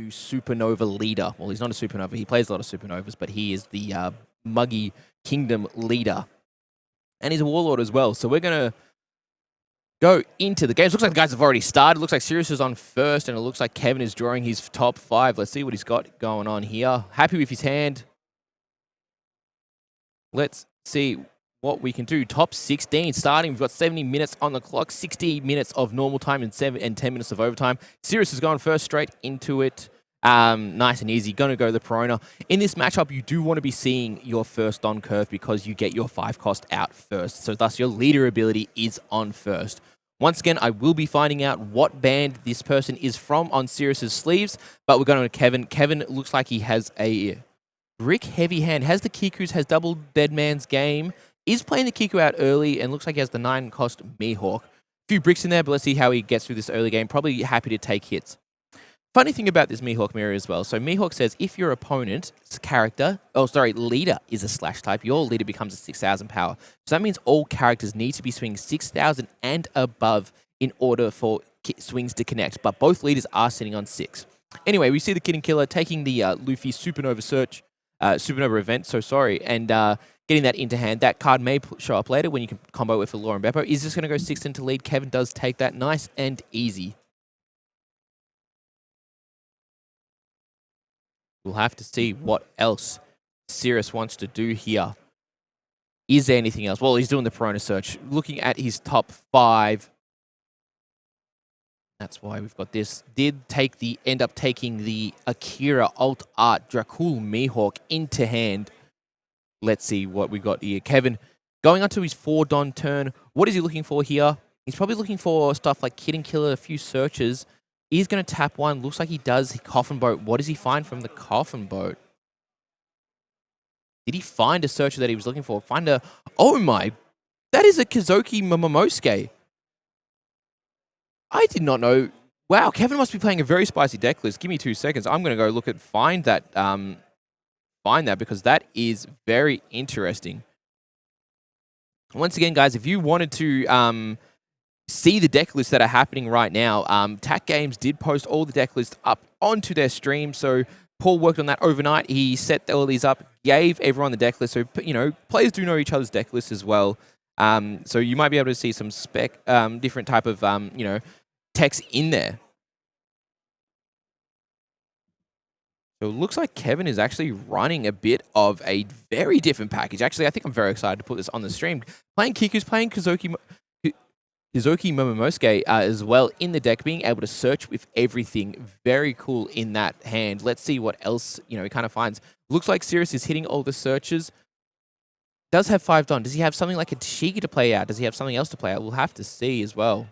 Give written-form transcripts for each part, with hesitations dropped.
new supernova leader. Well, he's not a supernova. He plays a lot of supernovas, but he is the Muggy Kingdom leader. And he's a warlord as well. So we're going to go into the games. Looks like the guys have already started. Looks like Sirius is on first, and it looks like Kevin is drawing his top 5. Let's see what he's got going on here. Happy with his hand. Let's see what we can do. Top 16 starting. We've got 70 minutes on the clock, 60 minutes of normal time, and 10 minutes of overtime. Sirius has gone first straight into it. Nice and easy. Going to go the Perona. In this matchup, you do want to be seeing your first on curve because you get your 5 cost out first. So thus your leader ability is on first. Once again, I will be finding out what band this person is from on Sirius's sleeves, but we're going to Kevin. Kevin looks like he has a brick heavy hand. Has the Kikus, has double Dead Man's Game. Is playing the Kiku out early and looks like he has the 9 cost Mihawk. A few bricks in there, but let's see how he gets through this early game. Probably happy to take hits. Funny thing about this Mihawk mirror as well. So Mihawk says if your opponent's leader is a slash type, your leader becomes a 6,000 power. So that means all characters need to be swinging 6,000 and above in order for swings to connect. But both leaders are sitting on 6. Anyway, we see the Kid and Killer taking the Luffy Supernova Supernova event, and getting that into hand. That card may show up later when you can combo with a Law and Beppo. Is just going to go 6 into lead. Kevin does take that nice and easy. We'll have to see what else Sirius wants to do here. Is there anything else? Well, he's doing the Perona search. Looking at his top 5. That's why we've got this. End up taking the Akira Alt Art Dracul Mihawk into hand. Let's see what we got here. Kevin going on to his 4 Don turn. What is he looking for here? He's probably looking for stuff like Kid and Killer, a few searches. He's going to tap 1. Looks like he does Coffin Boat. What does he find from the Coffin Boat? Did he find a searcher that he was looking for? Oh my, that is a Kazoki Momomosuke. I did not know. Wow, Kevin must be playing a very spicy deck list. Give me 2 seconds. I'm going to go look at find that because that is very interesting. Once again, guys, if you wanted to see the deck lists that are happening right now, TAC Games did post all the deck lists up onto their stream. So Paul worked on that overnight. He set all these up, gave everyone the deck list. So, players do know each other's deck lists as well. So you might be able to see some different type of, text in there. So it looks like Kevin is actually running a bit of a very different package. Actually, I think I'm very excited to put this on the stream. Playing Kikus, playing Kazoki Momomosuke as well in the deck, being able to search with everything. Very cool in that hand. Let's see what else, he kind of finds. Looks like Sirius is hitting all the searches. Does have 5 Don. Does he have something like a Tashigi to play out? Does he have something else to play out? We'll have to see as well.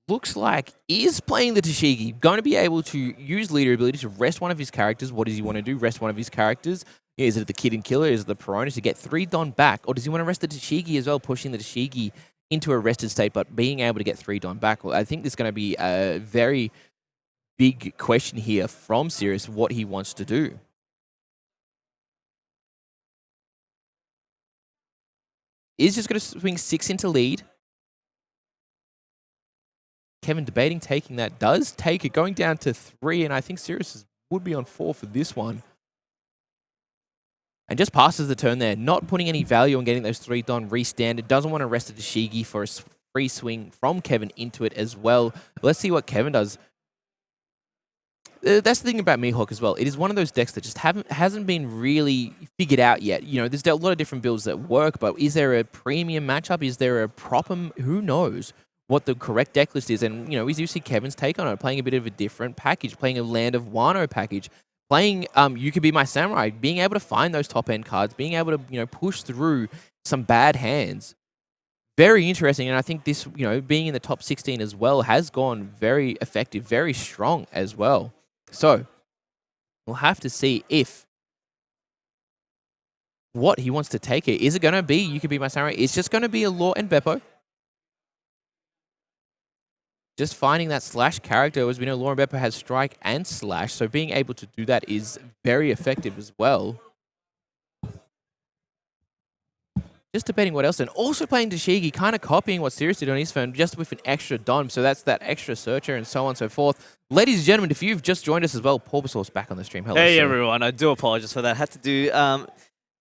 Looks like is playing the Tashigi. Going to be able to use leader ability to rest one of his characters. What does he want to do? Rest one of his characters. Is it the Kid and Killer? Is it the Perona to get 3 Don back? Or does he want to rest the Tashigi as well, pushing the Tashigi into a rested state, but being able to get 3 Don back? Well, I think there's going to be a very big question here from Sirius, what he wants to do. Is just going to swing 6 into lead. Kevin debating taking that. Does take it, going down to 3, and I think Sirius would be on 4 for this one. And just passes the turn there, not putting any value on getting those 3 Don re-standard. Doesn't want to rest the Tashigi for a free swing from Kevin into it as well. Let's see what Kevin does. That's the thing about Mihawk as well. It is one of those decks that just hasn't been really figured out yet. There's a lot of different builds that work, but is there a premium matchup? Is there a proper... Who knows what the correct deck list is? And, we do see Kevin's take on it, playing a bit of a different package, playing a Land of Wano package, playing You Could Be My Samurai, being able to find those top-end cards, being able to, push through some bad hands. Very interesting, and I think this, being in the top 16 as well has gone very effective, very strong as well. So, we'll have to see what he wants to take here. Is it going to be You Could Be My Samurai? It's just going to be a Law and Beppo. Just finding that slash character, as we know, Law and Beppo has strike and slash, so being able to do that is very effective as well. Just debating what else. And also playing Tashigi, kind of copying what Sirius did on his phone, just with an extra Don. So that's that extra searcher and so on and so forth. Ladies and gentlemen, if you've just joined us as well, Porpoisaur's back on the stream. Hello, Hey sir. everyone, I do apologize for that. I had to do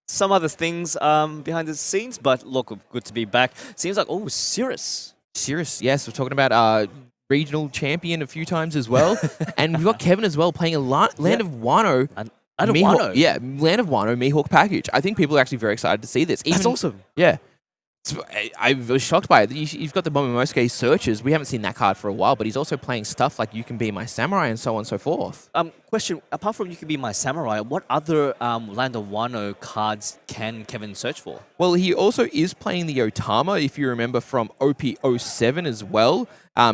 some other things behind the scenes, but look, good to be back. Seems like, oh, Sirius. Sirius, yes. We're talking about regional champion a few times as well. And we've got Kevin as well playing a Land of Wano. Land of Wano? Yeah, Land of Wano Mihawk package. I think people are actually very excited to see this. That's awesome. Yeah. I was shocked by it. You've got the Momonosuke searches. We haven't seen that card for a while, but he's also playing stuff like You Can Be My Samurai and so on and so forth. Question, apart from You Can Be My Samurai, what other Land of Wano cards can Kevin search for? Well, he also is playing the Otama, if you remember, from OP07 as well.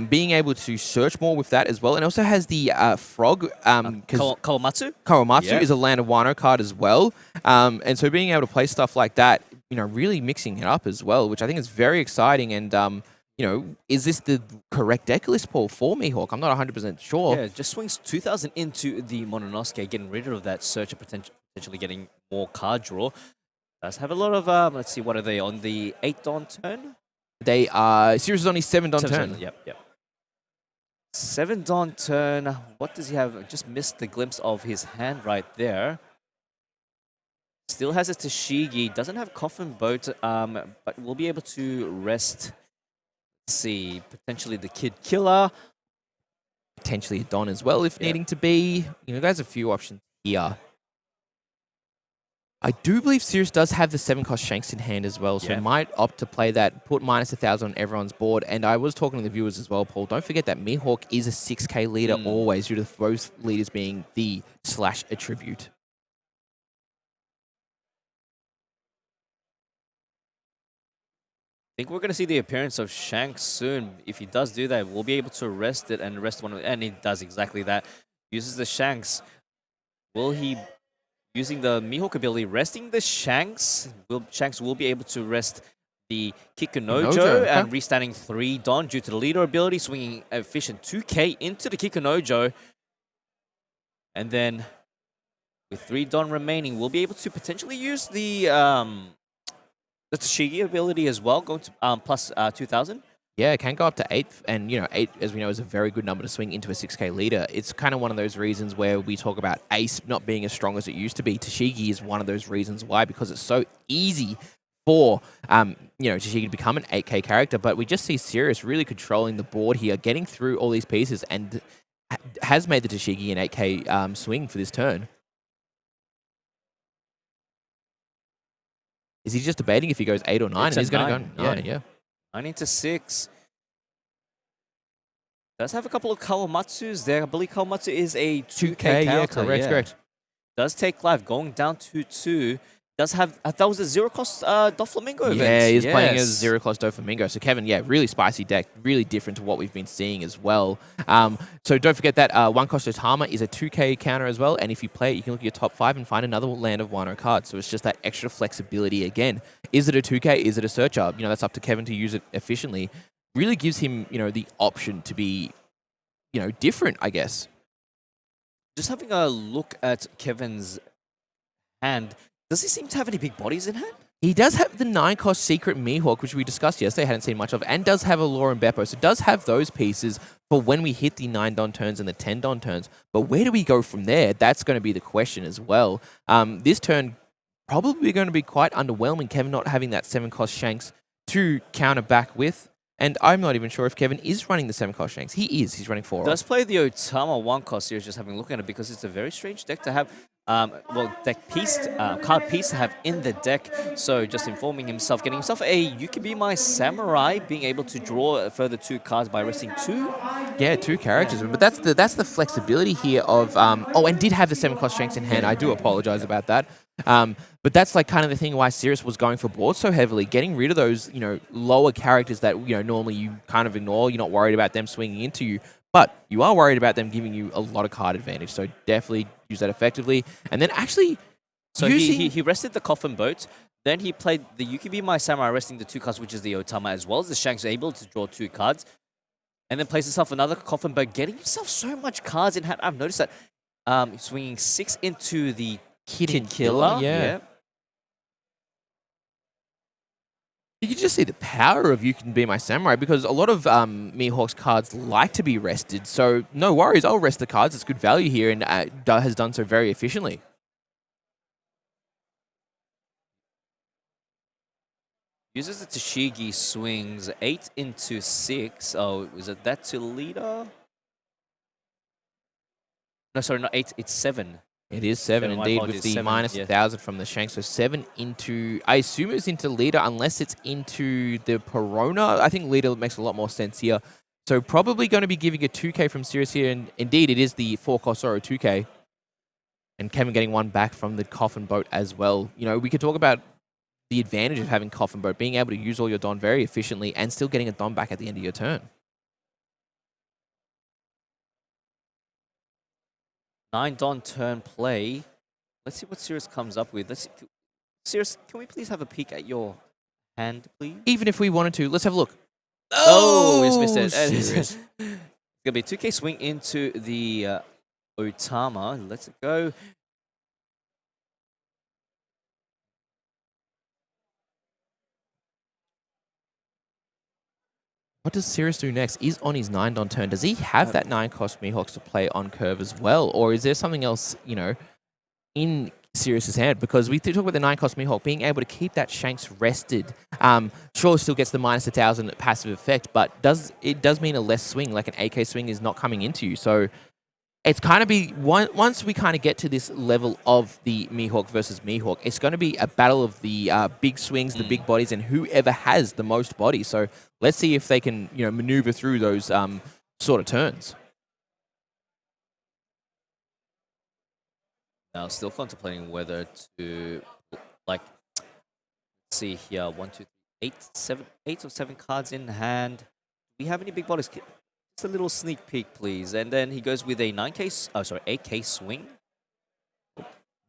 Being able to search more with that as well. And also has the Frog. Kawamatsu? Kawamatsu is a Land of Wano card as well. And so being able to play stuff like that, really mixing it up as well, which I think is very exciting. And, is this the correct deck list, Paul, for Mihawk? I'm not 100% sure. Yeah, just swings 2,000 into the Mononosuke, getting rid of that search and potentially getting more card draw. Does have a lot of, let's see, what are they on the 8 Dawn turn? They are, Sirius is only 7 Dawn turn. Yep. 7 Dawn turn. What does he have? Just missed the glimpse of his hand right there. Still has a Tashigi, doesn't have Coffin Boat, but will be able to rest, let's see, potentially the Kid Killer. Potentially a Don as well if needing to be. There's a few options here. I do believe Sirius does have the 7-cost Shanks in hand as well, so he might opt to play that, put minus 1,000 on everyone's board. And I was talking to the viewers as well, Paul. Don't forget that Mihawk is a 6k leader always, due to both leaders being the / attribute. I think we're going to see the appearance of Shanks soon. If he does do that, we'll be able to arrest it and arrest one of and he does exactly that. Uses the Shanks. Will he, using the Mihawk ability, resting the Shanks? Shanks will be able to rest the Kikunojo and restanding 3 Don due to the leader ability, swinging efficient 2k into the Kikunojo. And then, with 3 Don remaining, we'll be able to potentially use the Tashigi ability as well, going to plus 2,000. Yeah, it can go up to 8, and 8, as we know, is a very good number to swing into a 6k leader. It's kind of one of those reasons where we talk about Ace not being as strong as it used to be. Tashigi is one of those reasons why, because it's so easy for Tashigi to become an 8k character. But we just see Sirius really controlling the board here, getting through all these pieces, and has made the Tashigi an 8k swing for this turn. Is he just debating if he goes 8 or 9? And he's going to go 9, yeah. 9 into 6. Does have a couple of Kawamatsus there. I believe Kawamatsu is a 2k counter. Yeah, correct. Does take life, going down to 2. Does have, that was a zero-cost Doflamingo event. Yeah, he's playing as zero-cost Doflamingo. So Kevin, really spicy deck. Really different to what we've been seeing as well. So don't forget that 1-cost Otama is a 2k counter as well. And if you play it, you can look at your top 5 and find another Land of Wano card. So it's just that extra flexibility again. Is it a 2k? Is it a searcher? That's up to Kevin to use it efficiently. Really gives him, the option to be, different, I guess. Just having a look at Kevin's hand, does he seem to have any big bodies in hand? He does have the 9-cost Secret Mihawk, which we discussed yesterday, hadn't seen much of, and does have a Law and Beppo. So it does have those pieces for when we hit the 9 Don turns and the 10 Don turns. But where do we go from there? That's going to be the question as well. This turn probably going to be quite underwhelming, Kevin not having that 7-cost Shanks to counter back with. And I'm not even sure if Kevin is running the 7-cost Shanks. He is. He's running 4. Does play the Otama 1-cost series, just having a look at it, because it's a very strange deck to have. Card piece to have in the deck. So just informing himself, getting himself a You Can Be My Samurai, being able to draw a further 2 cards by resting 2. Yeah, 2 characters. But that's the flexibility here of and did have the 7-cost Shanks in hand. I do apologize about that. But that's like kind of the thing why Sirius was going for board so heavily, getting rid of those, lower characters that, normally you kind of ignore. You're not worried about them swinging into you, but you are worried about them giving you a lot of card advantage. So definitely use that effectively. And then actually, so he rested the Coffin Boat. Then he played the You Can Be My Samurai, resting the 2 cards, which is the Otama, as well as the Shanks, able to draw 2 cards. And then plays himself another Coffin Boat, getting himself so much cards in hand. I've noticed that swinging 6 into the Kid Killer. Yeah. just see the power of You Can Be My Samurai, because a lot of Mihawk's cards like to be rested. So no worries, I'll rest the cards. It's good value here, and has done so very efficiently. Uses the Tashigi swings 8 into 6. Oh, was it that to leader? No, sorry, not 8. It's 7. It is 7 My indeed, apologies, with the 7, minus yeah. 1,000 from the Shanks. So 7 into, I assume it's into leader, unless it's into the Perona. I think leader makes a lot more sense here. So probably going to be giving a 2K from Sirius here, and indeed it is the 4-cost Zoro 2K. And Kevin getting one back from the Coffin Boat as well. You know, we could talk about the advantage of having Coffin Boat, being able to use all your Don very efficiently and still getting a Don back at the end of your turn. 9 Don turn play. Let's see what Sirius comes up with. Let's see. Sirius, can we please have a peek at your hand, please? Even if we wanted to, let's have a look. Oh, we just missed it. Serious. It's going to be a 2K swing into the Otama. Let's go. What does Sirius do next? Is on his 9 Don turn. Does he have that 9-cost Mihawks to play on curve as well? Or is there something else, you know, in Sirius's hand? Because we talk about the 9-cost Mihawk, being able to keep that Shanks rested. Sure, still gets the minus 1,000 passive effect, but it does mean a less swing, like an AK swing is not coming into you. So it's kind of be, once we kind of get to this level of the Mihawk versus Mihawk, it's going to be a battle of the big swings, the big bodies, and whoever has the most bodies. So let's see if they can, you know, maneuver through those sort of turns. Now, still contemplating whether to, like, let's see here, 1, 2, 3, 8 or 7 cards in hand. Do we have any big bodies? Just a little sneak peek, please. And then he goes with a 8K swing.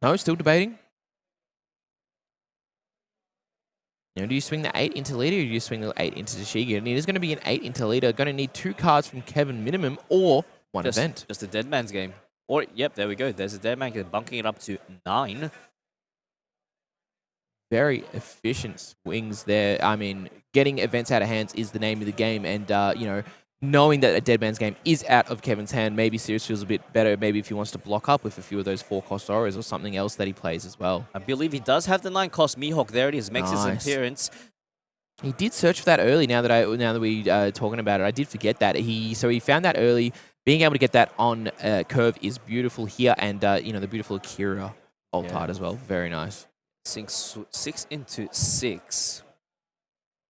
No, still debating. You know, do you swing the 8 into leader, or do you swing the 8 into Tashigi? And it is going to be an 8 into leader. Going to need 2 cards from Kevin minimum, or one event. Just a dead man's game. Or, yep, there we go. There's a dead man game, bunking it up to 9. Very efficient swings there. I mean, getting events out of hands is the name of the game, and you know, knowing that a dead man's game is out of Kevin's hand, maybe Sirius feels a bit better. Maybe if he wants to block up with a few of those 4-cost Auras or something else that he plays as well. I believe he does have the 9-cost Mihawk. There it is, makes his appearance. He did search for that early. Now that we talking about it, I did forget that he found that early. Being able to get that on curve is beautiful here, and you know, the beautiful Akira alt art as well. Very nice. Sinks 6 into 6.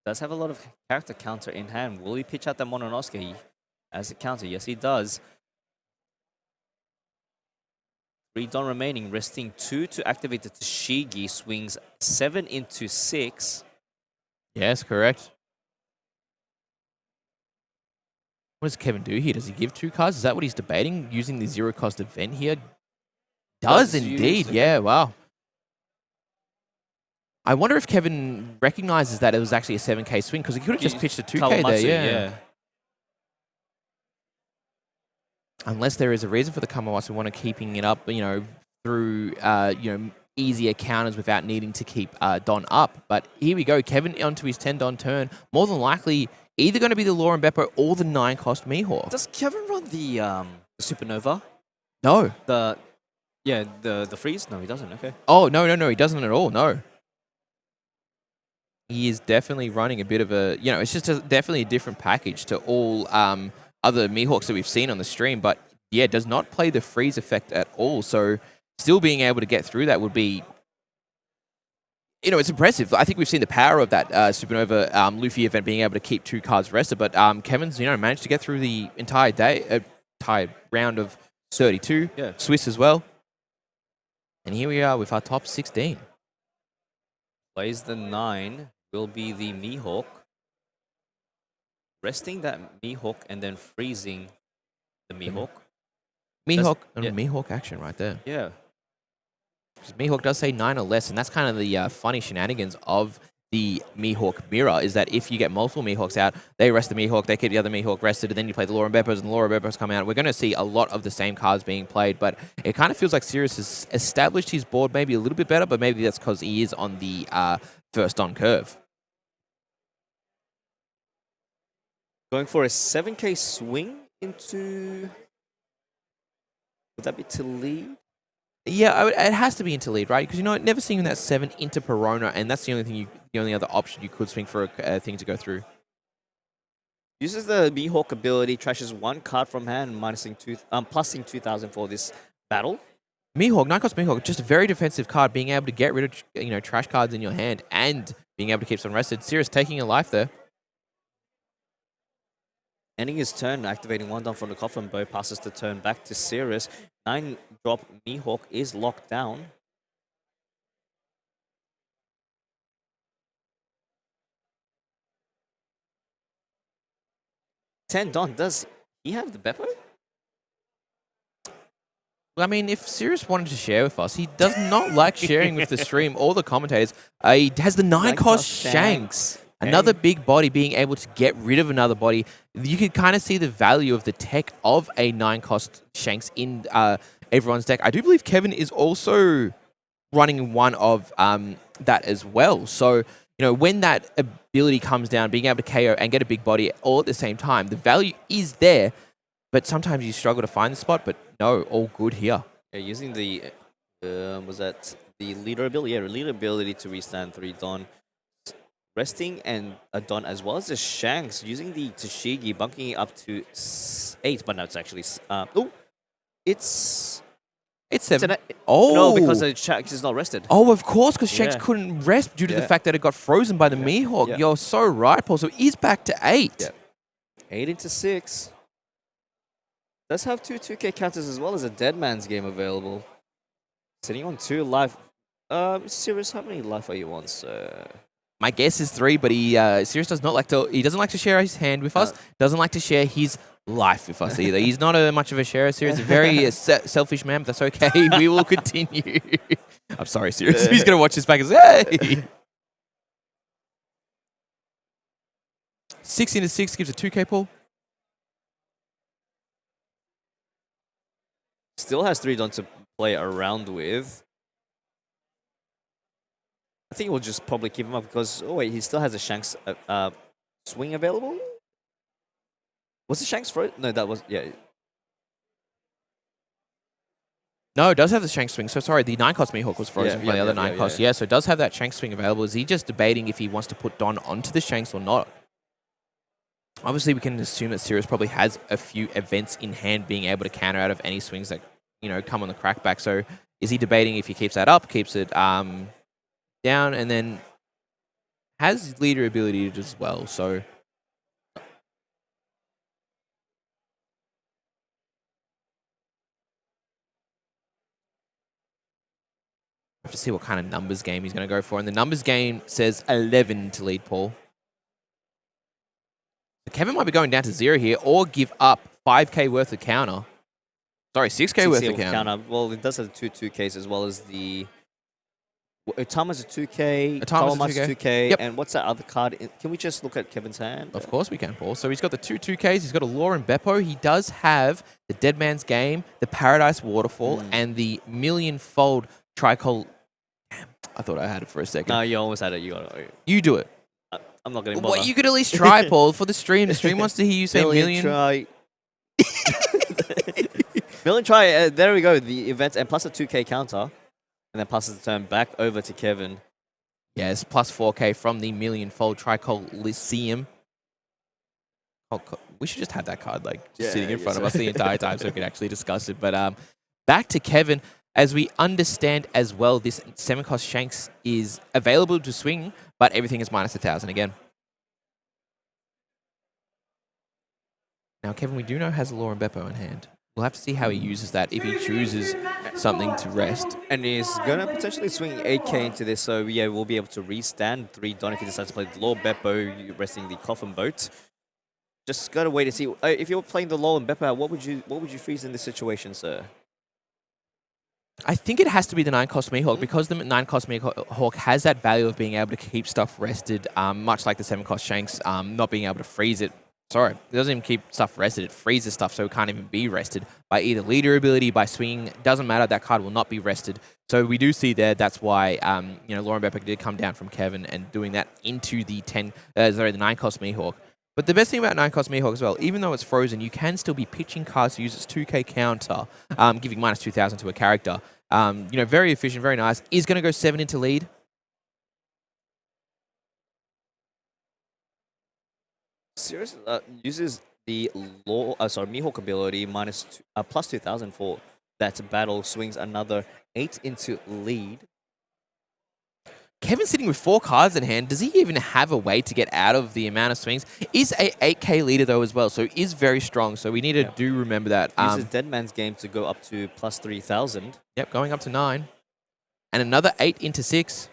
Does have a lot of character counter in hand. Will he pitch out the Mononosuke as a counter? Yes, he does. 3 Don remaining, resting 2 to activate the Tashigi. Swings 7 into 6. Yes, correct. What does Kevin do here? Does he give 2 cards? Is that what he's debating? Using the 0-cost event here? Does indeed. Yeah, wow. I wonder if Kevin recognizes that it was actually a 7K swing, because he could have just pitched a 2K there. Yeah. Unless there is a reason for the Kamawasu want to keeping it up, you know, through you know, easier counters without needing to keep Don up. But here we go. Kevin onto his 10 Don turn. More than likely, either going to be the Law and Beppo or the 9-cost Mihawk. Does Kevin run the Supernova? No. The freeze? No, he doesn't. Okay. Oh, no. He doesn't at all. No. He is definitely running a bit of a, you know, it's just definitely a different package to all other Mihawks that we've seen on the stream. But yeah, does not play the freeze effect at all. So still being able to get through that would be, you know, it's impressive. I think we've seen the power of that Supernova Luffy event, being able to keep 2 cards rested. But Kevin's, you know, managed to get through the entire round of 32. Yeah. Swiss as well. And here we are with our top 16. Plays the 9. Will be the Mihawk. Resting that Mihawk and then freezing the Mihawk. Mihawk action right there. Yeah. Mihawk does say 9 or less, and that's kind of the funny shenanigans of the Mihawk mirror, is that if you get multiple Mihawks out, they rest the Mihawk, they keep the other Mihawk rested, and then you play the Law and Beppos, and the Law and Beppos come out. We're going to see a lot of the same cards being played, but it kind of feels like Sirius has established his board maybe a little bit better, but maybe that's because he is on the first on curve. Going for a 7k swing into... Would that be to lead? Yeah, it has to be into lead, right? Because never seeing that 7 into Perona, and that's the only other option you could swing for a thing to go through. Uses the Mihawk ability, trashes 1 card from hand, plusing 2,000 for this battle. Mihawk, 9-cost Mihawk, just a very defensive card, being able to get rid of trash cards in your hand and being able to keep some rested. Sirius taking a life there. Ending his turn, activating 1 down from the coffin bow, passes the turn back to Sirius. 9-drop Mihawk is locked down. Don, does he have the Beppo? I mean, if Sirius wanted to share with us, he does not like sharing with the stream or the commentators. He has the 9-cost Shanks. Another big body, being able to get rid of another body. You can kind of see the value of the tech of a 9-cost Shanks in everyone's deck. I do believe Kevin is also running one of that as well. So, when that ability comes down, being able to KO and get a big body all at the same time, the value is there, but sometimes you struggle to find the spot, but no, all good here. Yeah, using the, was that the leader ability? Yeah, leader ability to restand 3 Don. Resting and a Don as well as the Shanks, using the Tashigi, bunking it up to 8, but now it's actually, it's 7. No, because the Shanks is not rested. Oh, of course, because Shanks couldn't rest due to the fact that it got frozen by the Mihawk. Yeah. You're so right, Paul. So he's back to 8. Yeah. 8 into 6. Does have 2 2k counters as well as a Dead Man's Game available. Sitting on 2 life. Sirius, how many life are you on, sir? My guess is 3, but Sirius does not like to. He doesn't like to share his hand with us. Doesn't like to share his life with us either. He's not much of a sharer. Sirius is a very selfish man, but that's okay. We will continue. I'm sorry, Sirius. He's gonna watch this back and say, "Hey." 6 into 6 gives a 2k pull. Still has 3 Don to play around with. I think we'll just probably keep him up because, oh wait, he still has a Shanks swing available? Was the Shanks frozen? No, that was, yeah. No, it does have the Shank swing. So sorry, the 9-cost Mihawk was frozen by the other 9-cost. Yeah, so it does have that Shank swing available. Is he just debating if he wants to put Don onto the Shanks or not? Obviously, we can assume that Sirius probably has a few events in hand being able to counter out of any swings that, come on the crackback. So is he debating if he keeps that up, keeps it down, and then has leader ability as well. So have to see what kind of numbers game he's going to go for. And the numbers game says 11 to lead Paul. So Kevin might be going down to 0 here, or give up 5k worth of counter. Sorry, 6k worth of counter. Well, it does have 2 2ks as well as the... Utama's a 2k, Utama's a 2k, Yep. and what's that other card? Can we just look at Kevin's hand? Of course we can, Paul. So he's got the 2 2ks, he's got a Law and Beppo. He does have the Dead Man's Game, the Paradise Waterfall, and the Million-Fold Tricol. Damn, I thought I had it for a second. No, you almost had it. You got it. You do it. I'm not going to bother. Well, you could at least try, Paul, for the stream. The stream wants to hear you say million. Try. Million try. There we go. The events and plus a 2k counter. And then passes the turn back over to Kevin. Yes, plus 4k from the Million-Fold Tricol Lyceum. Oh, we should just have that card sitting in front of us the entire time so we can actually discuss it. But back to Kevin. As we understand as well, this 7-cost Shanks is available to swing, but everything is minus 1,000 again. Now, Kevin, we do know has a Law and Beppo in hand. We'll have to see how he uses that if he chooses something to rest. And he's going to potentially swing 8k into this, so yeah, we'll be able to restand 3 Don if he decides to play the Law Beppo, resting the Coffin Boat. Just got to wait to see. If you're playing the Law and Beppo, what would you freeze in this situation, sir? I think it has to be the 9-cost Mihawk because the 9-cost Mihawk has that value of being able to keep stuff rested, much like the 7-cost Shanks, not being able to freeze it. Sorry, it doesn't even keep stuff rested. It freezes stuff so it can't even be rested by either leader ability, by swinging. Doesn't matter. That card will not be rested. So we do see there. That's why Lauren Beppo did come down from Kevin and doing that into the 9-cost Mihawk. But the best thing about 9-cost Mihawk as well, even though it's frozen, you can still be pitching cards to use its 2k counter, giving minus 2,000 to a character. Very efficient, very nice. Is going to go 7 into lead. Sirius uses the Mihawk ability plus 2,000 for that battle, swings another 8 into lead. Kevin's sitting with 4 cards in hand. Does he even have a way to get out of the amount of swings? Is a 8k leader though as well, so is very strong. So we need to do remember that. Uses Dead Man's Game to go up to plus 3,000. Yep, going up to 9. And another 8 into 6.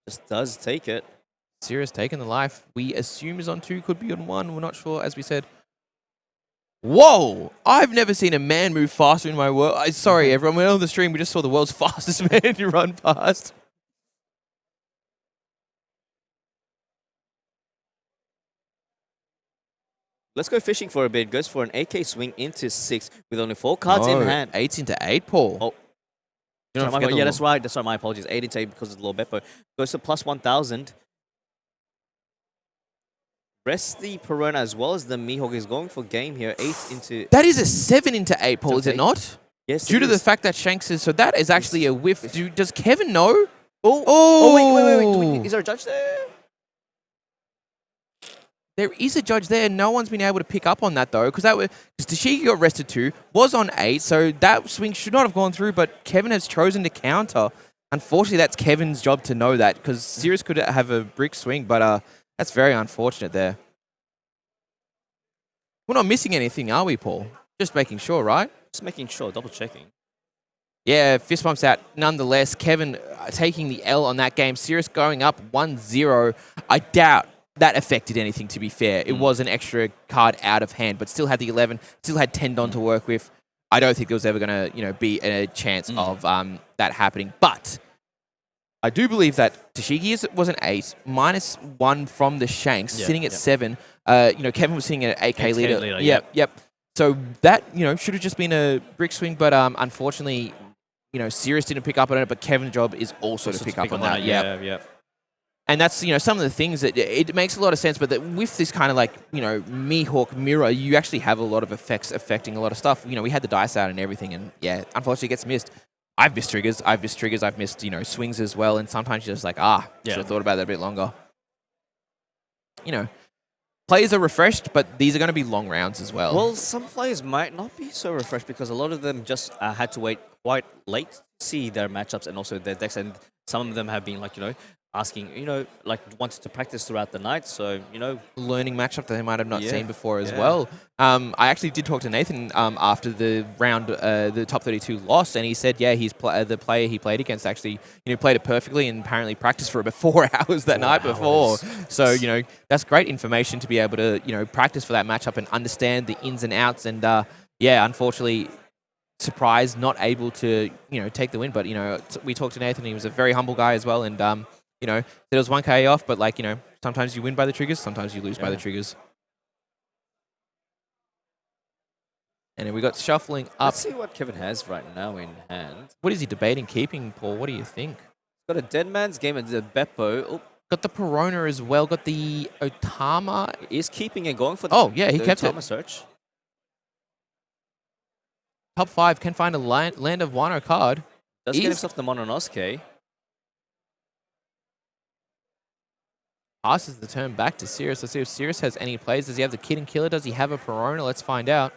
Just does take it. Sirius taking the life. We assume is on 2, could be on 1. We're not sure, as we said. Whoa! I've never seen a man move faster in my world. Sorry, everyone. We're on the stream. We just saw the world's fastest man to run past. Let's go fishing for a bit. Goes for an 8k swing into 6 with only 4 cards in hand. 8 into 8, Paul. Oh. Yeah, that's right. That's right. My apologies. 8 into 8 because of the low Beppo. Goes to plus 1,000. Rest the Perona as well as the Mihawk is going for game here. 8 into... That is a 7 into 8, Paul, is it not? Yes, Due to the fact that Shanks is... So that is actually a whiff. Does Kevin know? Oh, wait. Is there a judge there? There is a judge there. No one's been able to pick up on that, though, because Tashigi got rested too, was on 8, so that swing should not have gone through, but Kevin has chosen to counter. Unfortunately, that's Kevin's job to know that, because Sirius could have a brick swing, but that's very unfortunate there. We're not missing anything, are we, Paul? Just making sure, right? Just making sure, double checking. Yeah, fist bumps out. Nonetheless, Kevin taking the L on that game. Sirius going up 1-0. I doubt that affected anything, to be fair. It was an extra card out of hand, but still had the 11, still had 10 Don to work with. I don't think there was ever going to be a chance of that happening. But I do believe that Tashigi was an 8, minus 1 from the Shanks, sitting at 7. Kevin was sitting at an 8k leader. Yep. So that, should have just been a brick swing, but unfortunately, Sirius didn't pick up on it, but Kevin's job is also to pick up on that. Yeah. And that's, some of the things that it makes a lot of sense, but that with this kind of Mihawk mirror, you actually have a lot of effects affecting a lot of stuff. We had the dice out and everything, and unfortunately it gets missed. I've missed triggers, I've missed, swings as well, and sometimes you're just like, should have thought about that a bit longer. Players are refreshed, but these are going to be long rounds as well. Well, some players might not be so refreshed because a lot of them just had to wait quite late to see their matchups and also their decks, and some of them have been asking, wanted to practice throughout the night. So, learning matchup that they might have not seen before as well. I actually did talk to Nathan after the round, the top 32 lost, and he said, he's the player he played against actually, played it perfectly and apparently practiced for about 4 hours that night before. So, that's great information to be able to, practice for that matchup and understand the ins and outs. And unfortunately, surprised, not able to, take the win. But, we talked to Nathan, he was a very humble guy as well. And, there was 1k off, but sometimes you win by the triggers, sometimes you lose by the triggers. And then we got shuffling up. Let's see what Kevin has right now in hand. What is he debating keeping, Paul? What do you think? Got a Dead Man's Game and the Beppo. Oh. Got the Perona as well. Got the Otama. Is keeping it going for the he kept Otama it. Search. Top 5 can find a Land of Wano card. Does get himself the Mononosuke. Passes the turn back to Sirius. Let's see if Sirius has any plays. Does he have the Kid and Killer? Does he have a Perona? Let's find out.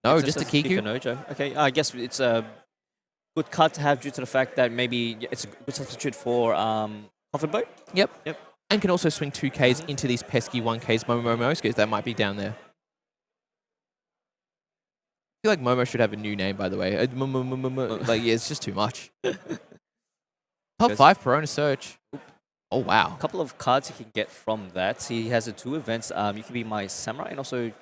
No, just a Kiku. Kikunojo. Okay, I guess it's a good card to have due to the fact that maybe it's a good substitute for Coffin Boat. Yep. And can also swing 2Ks into these pesky 1Ks Momomoskis that might be down there. I feel like Momo should have a new name, by the way. It's just too much. Top 5 Perona Search. Oh, wow. A couple of cards you can get from that. He has the 2 events. You can be my Samurai and also...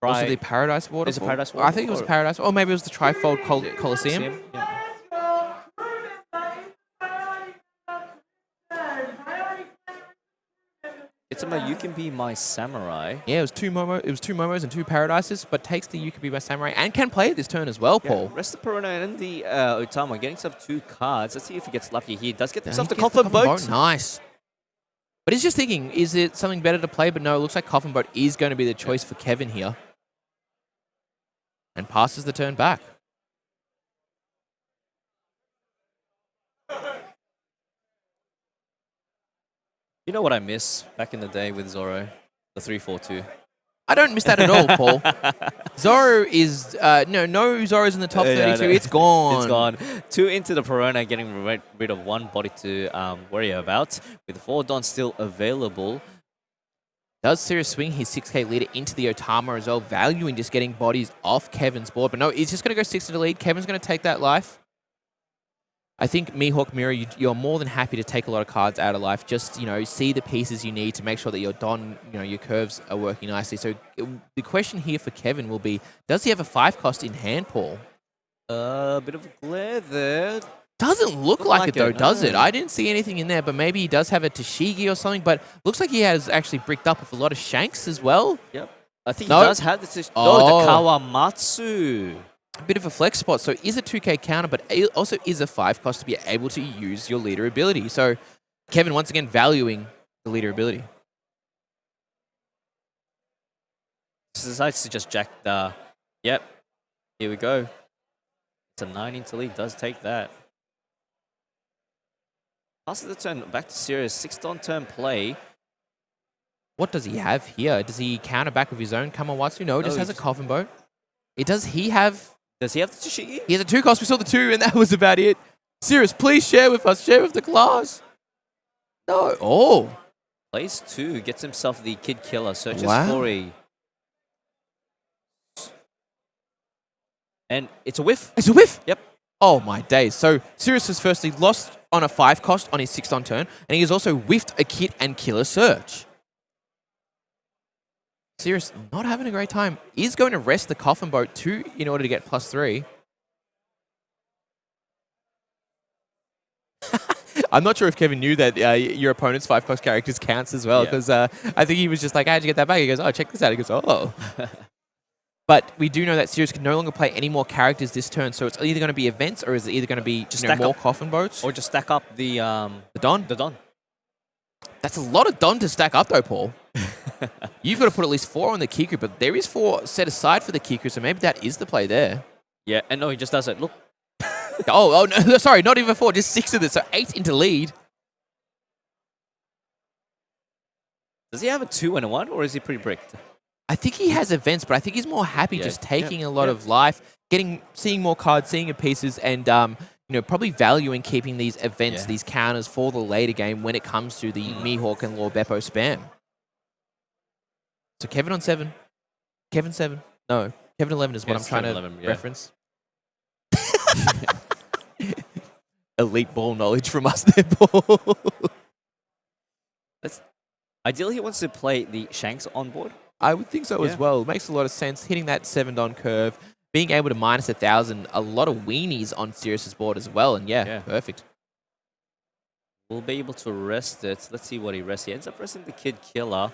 Also the Paradise Water. Is it Paradise Water? I think it was Paradise. Or maybe it was the Trifold Coliseum. Yeah. It's you can be my Samurai. Yeah, it was 2 Momos and 2 Paradises, but takes the You Can Be My Samurai and can play it this turn as well, Paul. Rest the Perona and the Otama getting himself 2 cards. Let's see if he gets lucky. He does get himself the Copper Boat. Nice. But he's just thinking, is it something better to play? But no, it looks like Coffin Boat is going to be the choice for Kevin here. And passes the turn back. You know what I miss back in the day with Zoro? The 3-4-2. I don't miss that at all, Paul. Zoro is... no Zoro's in the top 32. No. It's gone. It's gone. 2 into the Perona, getting rid of 1 body to worry about. With 4 Dons still available. Does Sirius swing his 6k leader into the Otama as well, valuing just getting bodies off Kevin's board. But no, he's just going to go 6 to the lead. Kevin's going to take that life. I think Mihawk Mirror, you're more than happy to take a lot of cards out of life. Just, see the pieces you need to make sure that your Don, your curves are working nicely. So the question here for Kevin will be, does he have a 5 cost in hand, Paul? A bit of a glare there. Doesn't look like it though, does it? No. I didn't see anything in there, but maybe he does have a Tashigi or something. But looks like he has actually bricked up with a lot of Shanks as well. Yep. I think No. he does have the the Kawamatsu. A bit of a flex spot, so is a 2k counter, but it also is a 5 cost to be able to use your leader ability. So Kevin once again valuing the leader ability. Decides to just jack the... Yep. Here we go. It's a 9 into lead. Does take that. Passes the turn back to Sirius. 6 on turn play. What does he have here? Does he counter back with his own Kamawatsu? No, just he has a just- Coffin Boat. Does he have... Does he have the Tashigi? He has a 2 cost. We saw the 2, and that was about it. Sirius, please share with us. Share with the class. No. Oh. Plays 2. Gets himself the Kid Killer. Searches Wow. for a... And it's a whiff. It's a whiff. Yep. Oh, my days. So Sirius has firstly lost on a 5 cost on his 6th on turn, and he has also whiffed a Kit and Killer Search. Sirius not having a great time. Is going to rest the Coffin Boat too in order to get +3. I'm not sure if Kevin knew that your opponent's 5 cost characters counts as well, because I think he was just like, how'd you get that back? He goes, oh, check this out. He goes, oh. But we do know that Sirius can no longer play any more characters this turn, so it's either going to be events or is it either going to be Just more stack up. Coffin Boats? Or just stack up the Don? The Don. That's a lot of Don to stack up though, Paul. You've got to put at least 4 on the Kiku, but there is 4 set aside for the Kiku, so maybe that is the play there. Yeah, and no, he just does it. Look. Oh, no, sorry, not even 4, just 6 of this, so 8 into lead. Does he have a 2 and a 1, or is he pretty bricked? I think he has events, but I think he's more happy just taking a lot Yep. of life, seeing more cards, seeing your pieces, and probably valuing keeping these events, these counters for the later game when it comes to the Mihawk and Lord Beppo spam. So Kevin on 7. Kevin 7. No, Kevin 11 is what I'm trying to 11, yeah. reference. Elite ball knowledge from us there, Paul. Ideally, he wants to play the Shanks on board. I would think so as well. It makes a lot of sense. Hitting that 7 Don curve, being able to minus 1,000, a lot of weenies on Sirius's board as well. And perfect. We'll be able to rest it. Let's see what he rests. He ends up resting the Kid Killer.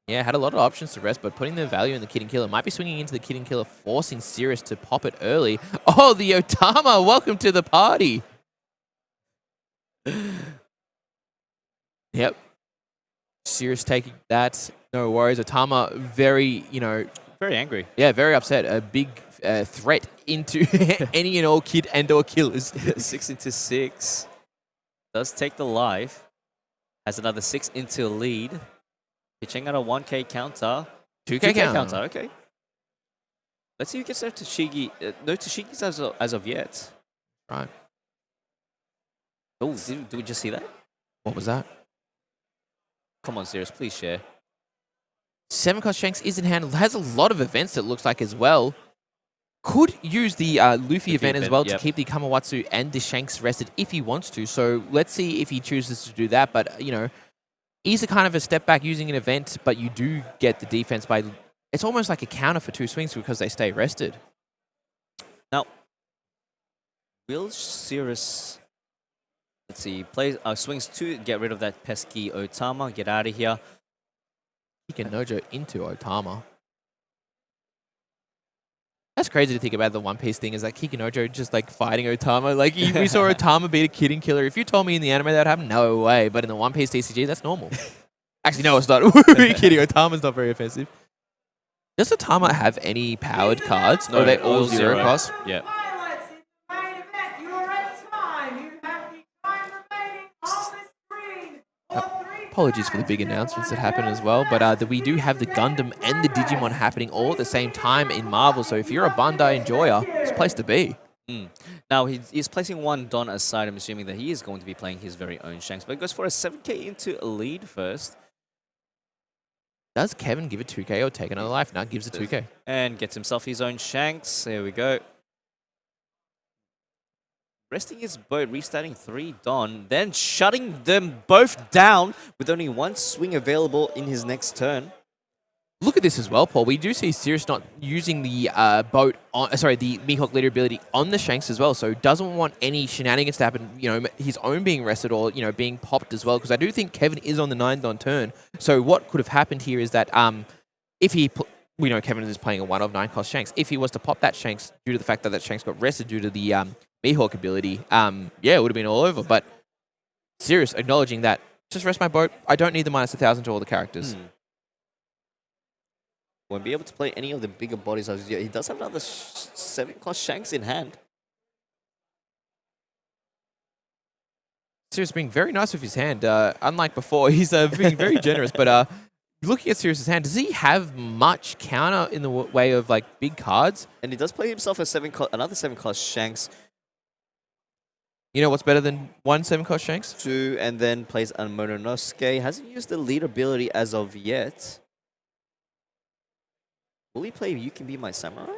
Yeah, had a lot of options to rest, but putting the value in the Kid and Killer might be swinging into the Kid and Killer, forcing Sirius to pop it early. Oh, the Otama, welcome to the party. Yep. Sirius taking that. No worries. Otama very, Very angry. yeah, very upset. A big threat into any and all Kid and or Killers. 6 into 6. Does take the life. Has another 6 into lead. Pitching at a 1k counter. 2K counter. Okay. Let's see who gets their Tashigi. No Tashigi's as of yet. Right. Oh, did we just see that? What was that? Come on, Sirius, please share. 7 cost Shanks is in hand. Has a lot of events, it looks like, as well. Could use the Luffy event as well to keep the Kamawatsu and the Shanks rested if he wants to. So let's see if he chooses to do that. But, is a kind of a step back using an event, but you do get the defense by... It's almost like a counter for 2 swings because they stay rested. Now, will Sirius... Let's see, swings 2, get rid of that pesky Otama, get out of here. He can Nojo into Otama. That's crazy to think about. The One Piece thing is like Kikinojo just like fighting Otama. Like we saw Otama beat a Kidding Killer. If you told me in the anime that happened, no way. But in the One Piece TCG, that's normal. Actually, no, it's not. We're kidding. Otama's not very offensive. Does Otama have any powered cards? No, or are they all all zero zero. cost? Yeah. Apologies for the big announcements that happen as well, but we do have the Gundam and the Digimon happening all at the same time in Marvel, so if you're a Bandai enjoyer, it's a place to be. Now, he's placing one Don aside. I'm assuming that he is going to be playing his very own Shanks, but he goes for a 7k into a lead first. Does Kevin give a 2k or take another life? No, gives a 2k. And gets himself his own Shanks. There we go. Resting his boat, restarting 3 Don, then shutting them both down with only 1 swing available in his next turn. Look at this as well, Paul. We do see Sirius not using the boat on, the Mihawk leader ability on the Shanks as well, so doesn't want any shenanigans to happen, his own being rested or, being popped as well, because I do think Kevin is on the 9 Don turn. So what could have happened here is that if he, we know Kevin is playing a 1 of 9 cost Shanks, if he was to pop that Shanks due to the fact that Shanks got rested due to the Mihawk ability, it would have been all over, but Sirius acknowledging that, just rest my boat, I don't need the minus 1,000 to all the characters. Won't be able to play any of the bigger bodies as yet. He does have another 7 cost Shanks in hand. Sirius being very nice with his hand. Unlike before, he's being very generous. But looking at Sirius's hand, does he have much counter in the way of like big cards? And he does play himself a another 7 cost Shanks. You know what's better than 1 7 cost Shanks? 2, and then plays a Mononosuke. Hasn't used the lead ability as of yet. Will he play You Can Be My Samurai?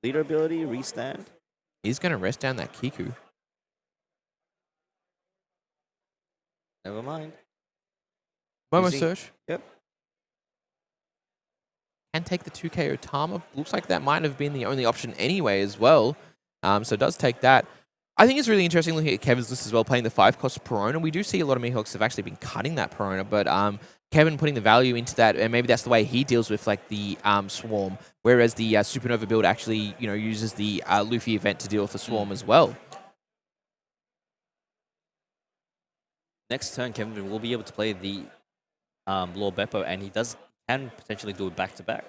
Leader ability, restand. He's going to rest down that Kiku. Never mind. Momo search. Yep. Can take the 2k Otama. Looks like that might have been the only option anyway as well. So does take that. I think it's really interesting looking at Kevin's list as well, playing the 5 cost Perona. We do see a lot of Mihawks have actually been cutting that Perona, but Kevin putting the value into that, and maybe that's the way he deals with like the Swarm, whereas the Supernova build actually, uses the Luffy event to deal with the Swarm as well. Next turn, Kevin will be able to play the Lord Beppo, and he can potentially do it back-to-back.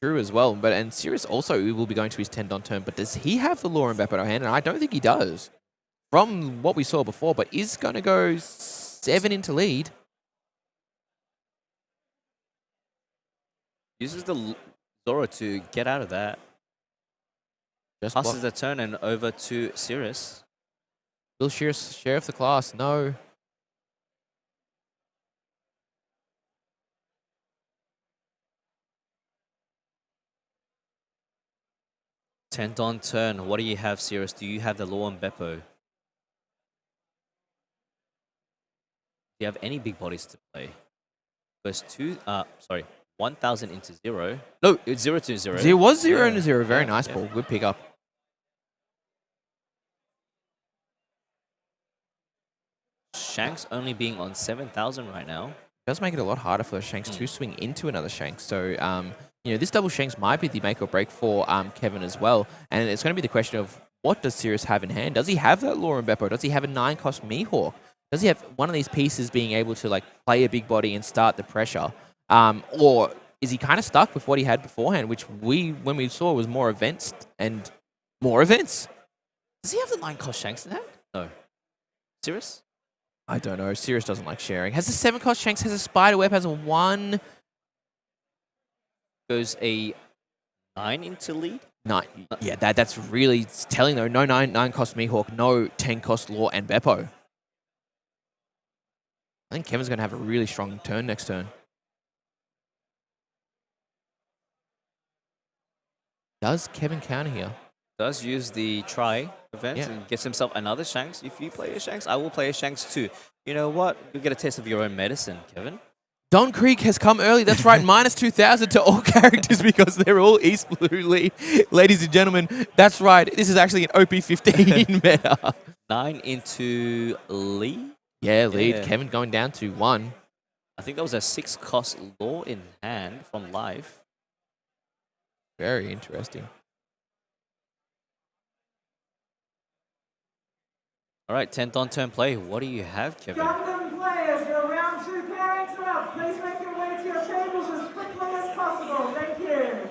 True as well, and Sirius also will be going to his 10 Don turn, but does he have the Law and Beppo hand? And I don't think he does, from what we saw before, but is going to go 7 into lead. Uses the Zoro to get out of that. Just passes the turn and over to Sirius. Will Sirius sheriff the class? No. Ten Don turn. What do you have, Sirius? Do you have the Law and Beppo? Do you have any big bodies to play? Goes 1,000 into 0. No, it's 0 to 0. It was 0 into 0. Very nice ball. Good pickup. Shanks only being on 7,000 right now. Does make it a lot harder for Shanks to swing into another Shanks. So, this double Shanks might be the make or break for Kevin as well. And it's going to be the question of what does Sirius have in hand? Does he have that Law and Beppo? Does he have a 9 cost Mihawk? Does he have one of these pieces being able to like play a big body and start the pressure? Or is he kind of stuck with what he had beforehand, which when we saw was more events and more events? Does he have the 9 cost Shanks in hand? No. Sirius? I don't know. Sirius doesn't like sharing. Has the 7 cost Shanks, has a Spider Web, has a 1. Goes a 9 into lead? 9. Yeah, that's really telling though. No 9 cost Mihawk, no 10 cost Law and Beppo. I think Kevin's going to have a really strong turn next turn. Does Kevin counter here? Does use the try event and gets himself another Shanks. If you play a Shanks, I will play a Shanks too. You know what? You'll get a taste of your own medicine, Kevin. Don Creek has come early. That's right, minus 2,000 to all characters because they're all East Blue lead. Ladies and gentlemen, that's right. This is actually an OP15 meta. 9 into lead? Yeah, lead. Yeah. Kevin going down to 1. I think that was a 6 cost Law in hand from live. Very interesting. All right, 10th on turn play. What do you have, Kevin? Gundam players, your round 2 pairings are up. Please make your way to your tables as quickly as possible. Thank you.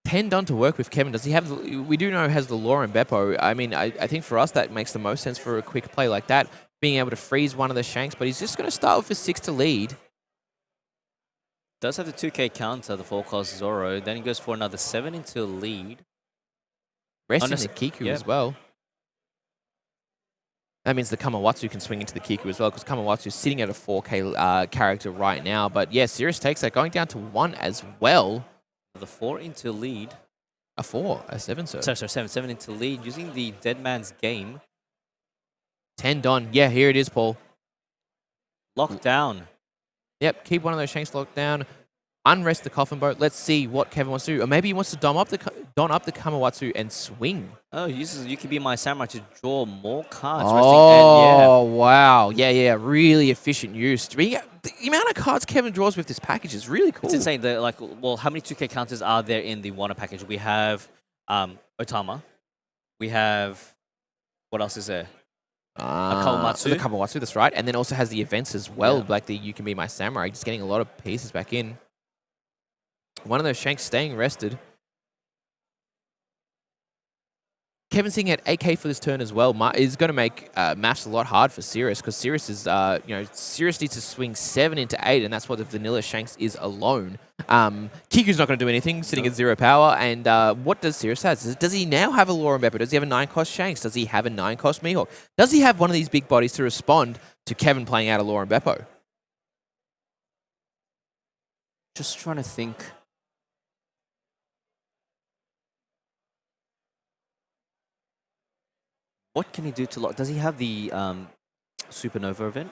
10 done to work with Kevin. Does he have? We do know he has the Law and Beppo. I mean, I think for us that makes the most sense for a quick play like that, being able to freeze one of the Shanks. But he's just going to start with a 6 to lead. Does have the 2K counter, the 4-cost Zoro. Then he goes for another 7 into lead. Resting the Kiku as well. That means the Kamawatsu can swing into the Kiku as well, because Kamawatsu is sitting at a 4K character right now. But yeah, Sirius takes that, going down to 1 as well. The 4 into lead. A 7, sir. Sorry, 7 into lead using the Dead Man's Game. 10 done. Yeah, here it is, Paul. Locked down. Yep, keep one of those Shanks locked down. Unrest the Coffin Boat. Let's see what Kevin wants to do. Or maybe he wants to don up the Kamawatsu and swing. Oh, he uses You Can Be My Samurai to draw more cards. Oh, wow. Yeah. Really efficient use. The amount of cards Kevin draws with this package is really cool. It's insane. Well, how many 2K counters are there in the Wano package? We have Otama. We have... What else is there? Kawamatsu. The Kamawatsu, that's right. And then also has the events as well, Yeah. like the You Can Be My Samurai. Just getting a lot of pieces back in. One of those Shanks staying rested. Kevin sitting at 8K for this turn as well is going to make maths a lot hard for Sirius, because Sirius is, Sirius needs to swing 7 into 8, and that's what the vanilla Shanks is alone. Kiku's not going to do anything, sitting at 0 power. And what does Sirius have? Does he now have a Law and Beppo? Does he have a 9-cost Shanks? Does he have a 9-cost Mihawk? Does he have one of these big bodies to respond to Kevin playing out a Law and Beppo? Just trying to think. What can he do to lock? Does he have the Supernova event?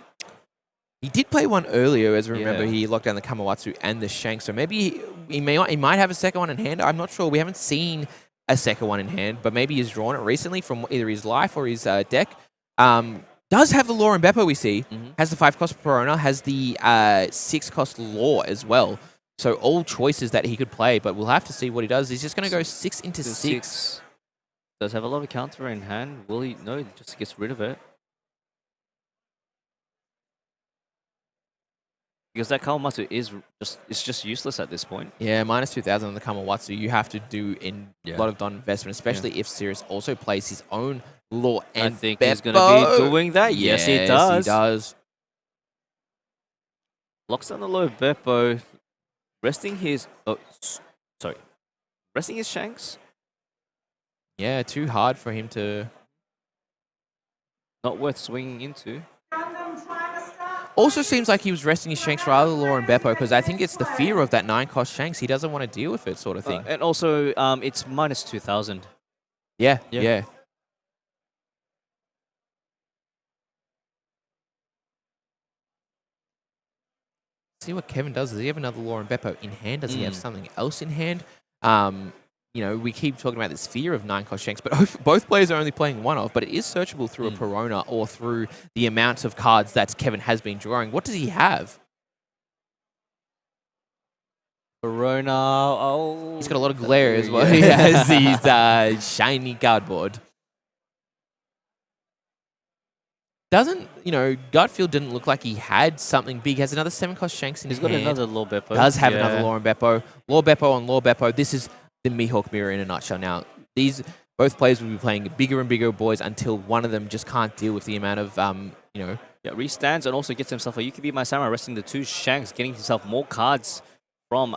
He did play one earlier, as we remember. Yeah. He locked down the Kamawatsu and the Shanks, so maybe he might have a second one in hand. I'm not sure. We haven't seen a second one in hand, but maybe he's drawn it recently from either his life or his deck. Does have the Law and Beppo, we see. Has the 5-cost Perona, has the 6-cost Law as well. So all choices that he could play, but we'll have to see what he does. He's just going to go 6 into 6. Does have a lot of counter in hand. Will he? No, he just gets rid of it. Because that Kawamatsu is just useless at this point. Yeah, minus 2,000 on the Kamawatsu. You have to do a lot of Don investment, especially if Sirius also plays his own Law and I think Beppo. he's going to be doing that. Yes, he does. He does. Locks down the low Beppo, resting his... resting his Shanks. Yeah, too hard for him to... Not worth swinging into. Also seems like he was resting his Shanks rather than Law and Beppo, because I think it's the fear of that 9-cost Shanks. He doesn't want to deal with it, sort of thing. And also, it's minus 2,000. Yeah. See what Kevin does. Does he have another Law and Beppo in hand? Does he have something else in hand? We keep talking about this fear of 9-cost Shanks, but both players are only playing one of, but it is searchable through a Perona or through the amount of cards that Kevin has been drawing. What does he have? Perona, oh... He's got a lot of glare as well. He has his shiny cardboard. Gutfield didn't look like he had something big. He has another 7-cost Shanks in his hand. He's got another Law Beppo. Does have another Law and Beppo. Law Beppo on Law Beppo. This is the Mihawk mirror in a nutshell. Now, both players will be playing bigger and bigger boys until one of them just can't deal with the amount of, Yeah, restands and also gets himself a You Can Be My Samurai, resting the 2 Shanks, getting himself more cards from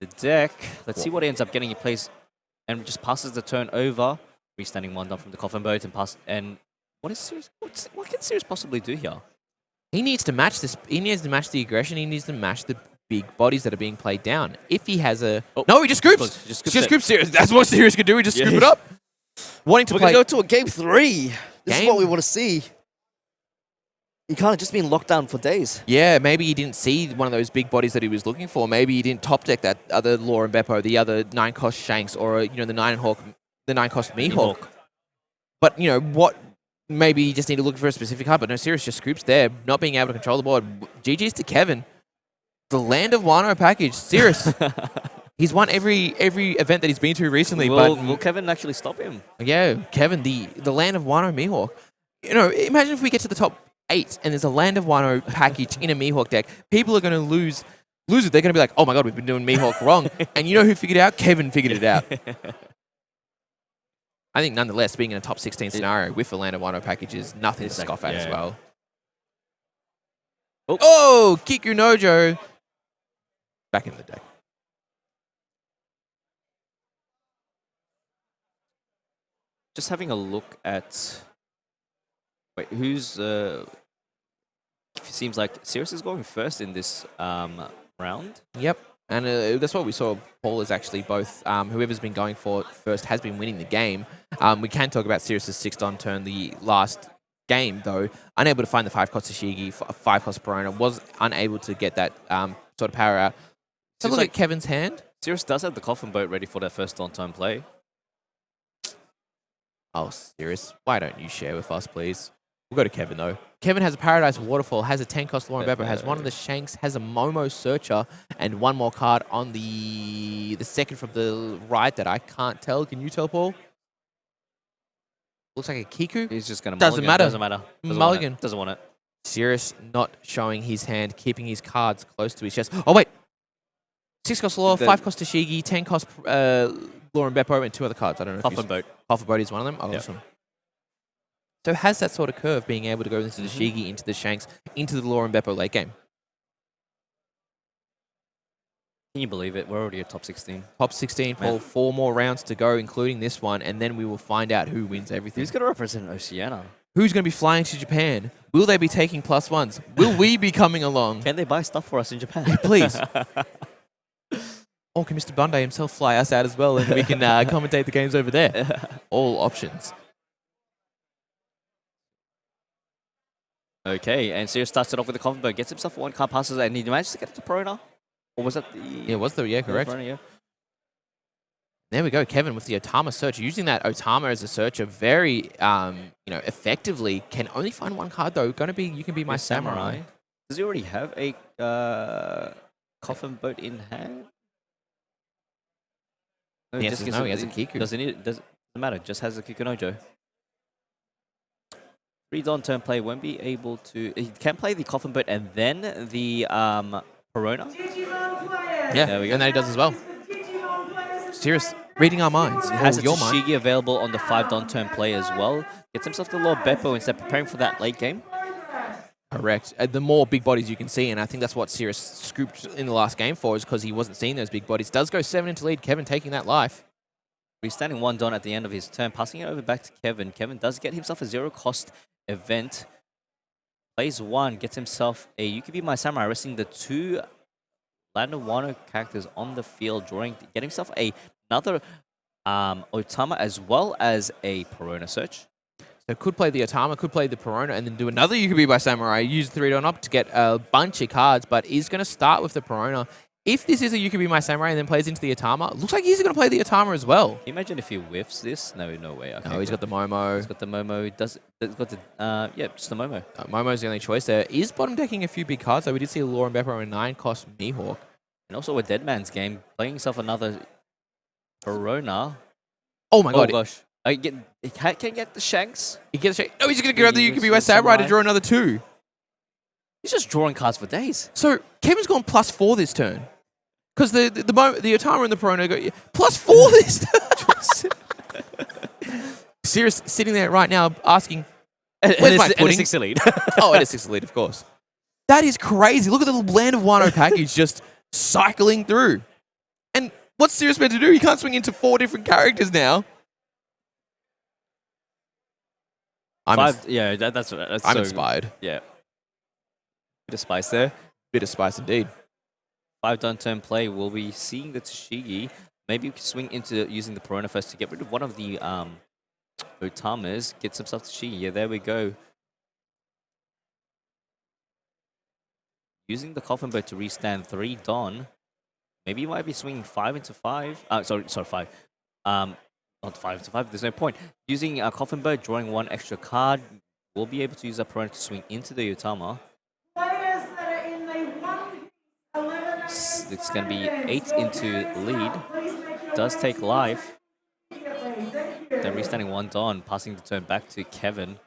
the deck. Let's see what he ends up getting. He plays and just passes the turn over. Restanding 1 down from the Coffin Boat and what can Sirius possibly do here? He needs to match this. He needs to match the aggression. He needs to match the big bodies that are being played down. If he has a... No, he just scoops! Just scoops Sirius. That's what Sirius can do. He just scoop it up. Wanting to We're play... going to go to a game 3. This is what we want to see. He can't have just been locked down for days. Yeah, maybe he didn't see one of those big bodies that he was looking for. Maybe he didn't top deck that other Law and the other 9-cost Shanks, or the 9-cost Mihawk. But what? Maybe you just need to look for a specific card. But no, Sirius just scoops there, not being able to control the board. GG's to Kevin. The Land of Wano package. Serious. He's won every event that he's been to recently. Will Kevin actually stop him? Yeah, Kevin, the Land of Wano Mihawk. You know, imagine if we get to the top 8 and there's a Land of Wano package in a Mihawk deck. People are going to lose it. They're going to be like, oh my god, we've been doing Mihawk wrong. And you know who figured it out? Kevin figured it out. I think nonetheless, being in a top 16 scenario with the Land of Wano package is nothing to scoff at as well. Oh, Kiku Nojo. Back in the deck. Just having a look at... Wait, who's... It seems like Sirius is going first in this round. Yep. And that's what we saw. Paul is actually both. Whoever's been going for it first has been winning the game. We can talk about Sirius's 6-on turn the last game, though. Unable to find the 5-cost Shigi, 5-cost Perona. Was unable to get that sort of power out. So look at Kevin's hand. Sirius does have the coffin boat ready for their first on-turn play. Oh, Sirius, why don't you share with us, please? We'll go to Kevin, though. Kevin has a Paradise Waterfall, has a 10-cost Lauren Beppo, has one of the Shanks, has a Momo Searcher, and one more card on the second from the right that I can't tell. Can you tell, Paul? Looks like a Kiku. He's just going to Doesn't matter. Doesn't matter. Mulligan. Doesn't want it. Sirius not showing his hand, keeping his cards close to his chest. Oh, wait. 6-cost Law, 5-cost Tashigi, 10-cost Lauren Beppo, and 2 other cards. I don't know. Coffin Boat. Coffin Boat is one of them? Oh, awesome. So has that sort of curve, being able to go into the Shigi, into the Shanks, into the Lauren Beppo late game. Can you believe it? We're already at top 16. Top 16, Paul. 4 more rounds to go, including this one, and then we will find out who wins everything. Who's going to represent Oceania? Who's going to be flying to Japan? Will they be taking +1s? Will we be coming along? Can they buy stuff for us in Japan? Please. Or can Mr. Bandai himself fly us out as well, and we can commentate the games over there? All options. Okay, and Sirius starts it off with the coffin boat, gets himself 1 card, passes, and he managed to get it to Perona. Or was that the... Yeah, it was the... Yeah, correct. Perona, yeah. There we go, Kevin with the Otama search. Using that Otama as a searcher very, effectively. Can only find 1 card, though. You can be my samurai. Does he already have a coffin boat in hand? No, Yes, no, he has a Kiku. Doesn't matter, just has a Kikunojo. 3 on turn play, won't be able to... He can play the coffin boat and then the Perona. Yeah, there we go. and then he does as well. Serious, reading our minds. He has a your mind. Tashigi available on the 5 on turn play as well. Gets himself the Lord Beppo instead, preparing for that late game. Correct. The more big bodies you can see, and I think that's what Sirius scooped in the last game for, is because he wasn't seeing those big bodies. Does go 7 into lead. Kevin taking that life. He's standing 1 Don at the end of his turn, passing it over back to Kevin. Kevin does get himself a 0-cost event. Plays 1, gets himself a You Could Be My Samurai, resting the 2 Land of Wano characters on the field, get himself another Otama as well as a Perona search. So could play the Otama, could play the Perona, and then do another You Could Be by Samurai. Use 3 on up to get a bunch of cards, but is going to start with the Perona. If this is a You Could Be My Samurai and then plays into the Otama, looks like he's going to play the Otama as well. Can you imagine if he whiffs this? No way. Okay, no, he's got the Momo. He's got the Momo. He's got the, just the Momo. Momo's the only choice there. Is bottom decking a few big cards, though. We did see Lauren Beppo and 9-cost Mihawk. And also a Dead Man's Game, playing himself another Perona. Oh my god. Oh gosh. Can get the Shanks? He gets a No, he's going to grab the You Could Be My Samurai to draw another 2. He's just drawing cards for days. So Kevin's gone +4 this turn. Because the Otama and the Perona go +4 this turn. Sirius sitting there right now asking, where's my pudding? And a 6 lead. Oh, and a 6 lead, of course. That is crazy. Look at the Land of Wano package just cycling through. And what's Sirius meant to do? He can't swing into 4 different characters now. That's I'm inspired. Yeah. Bit of spice there. Bit of spice indeed. 5 down turn play. We'll be seeing the Tashigi. Maybe we can swing into using the Perona first to get rid of one of the Otamas. Gets himself Tashigi. Yeah, there we go. Using the Coffin Boat to restand 3 Don. Maybe you might be swinging 5 into 5. Sorry, 5. Not 5 into 5. There's no point. Using a Coffin Boat, drawing 1 extra card. We'll be able to use that Perona to swing into the Otama. Players that are in the 1 11 It's going to be 8 into lead. Does take life. Then restanding 1 Don, passing the turn back to Kevin.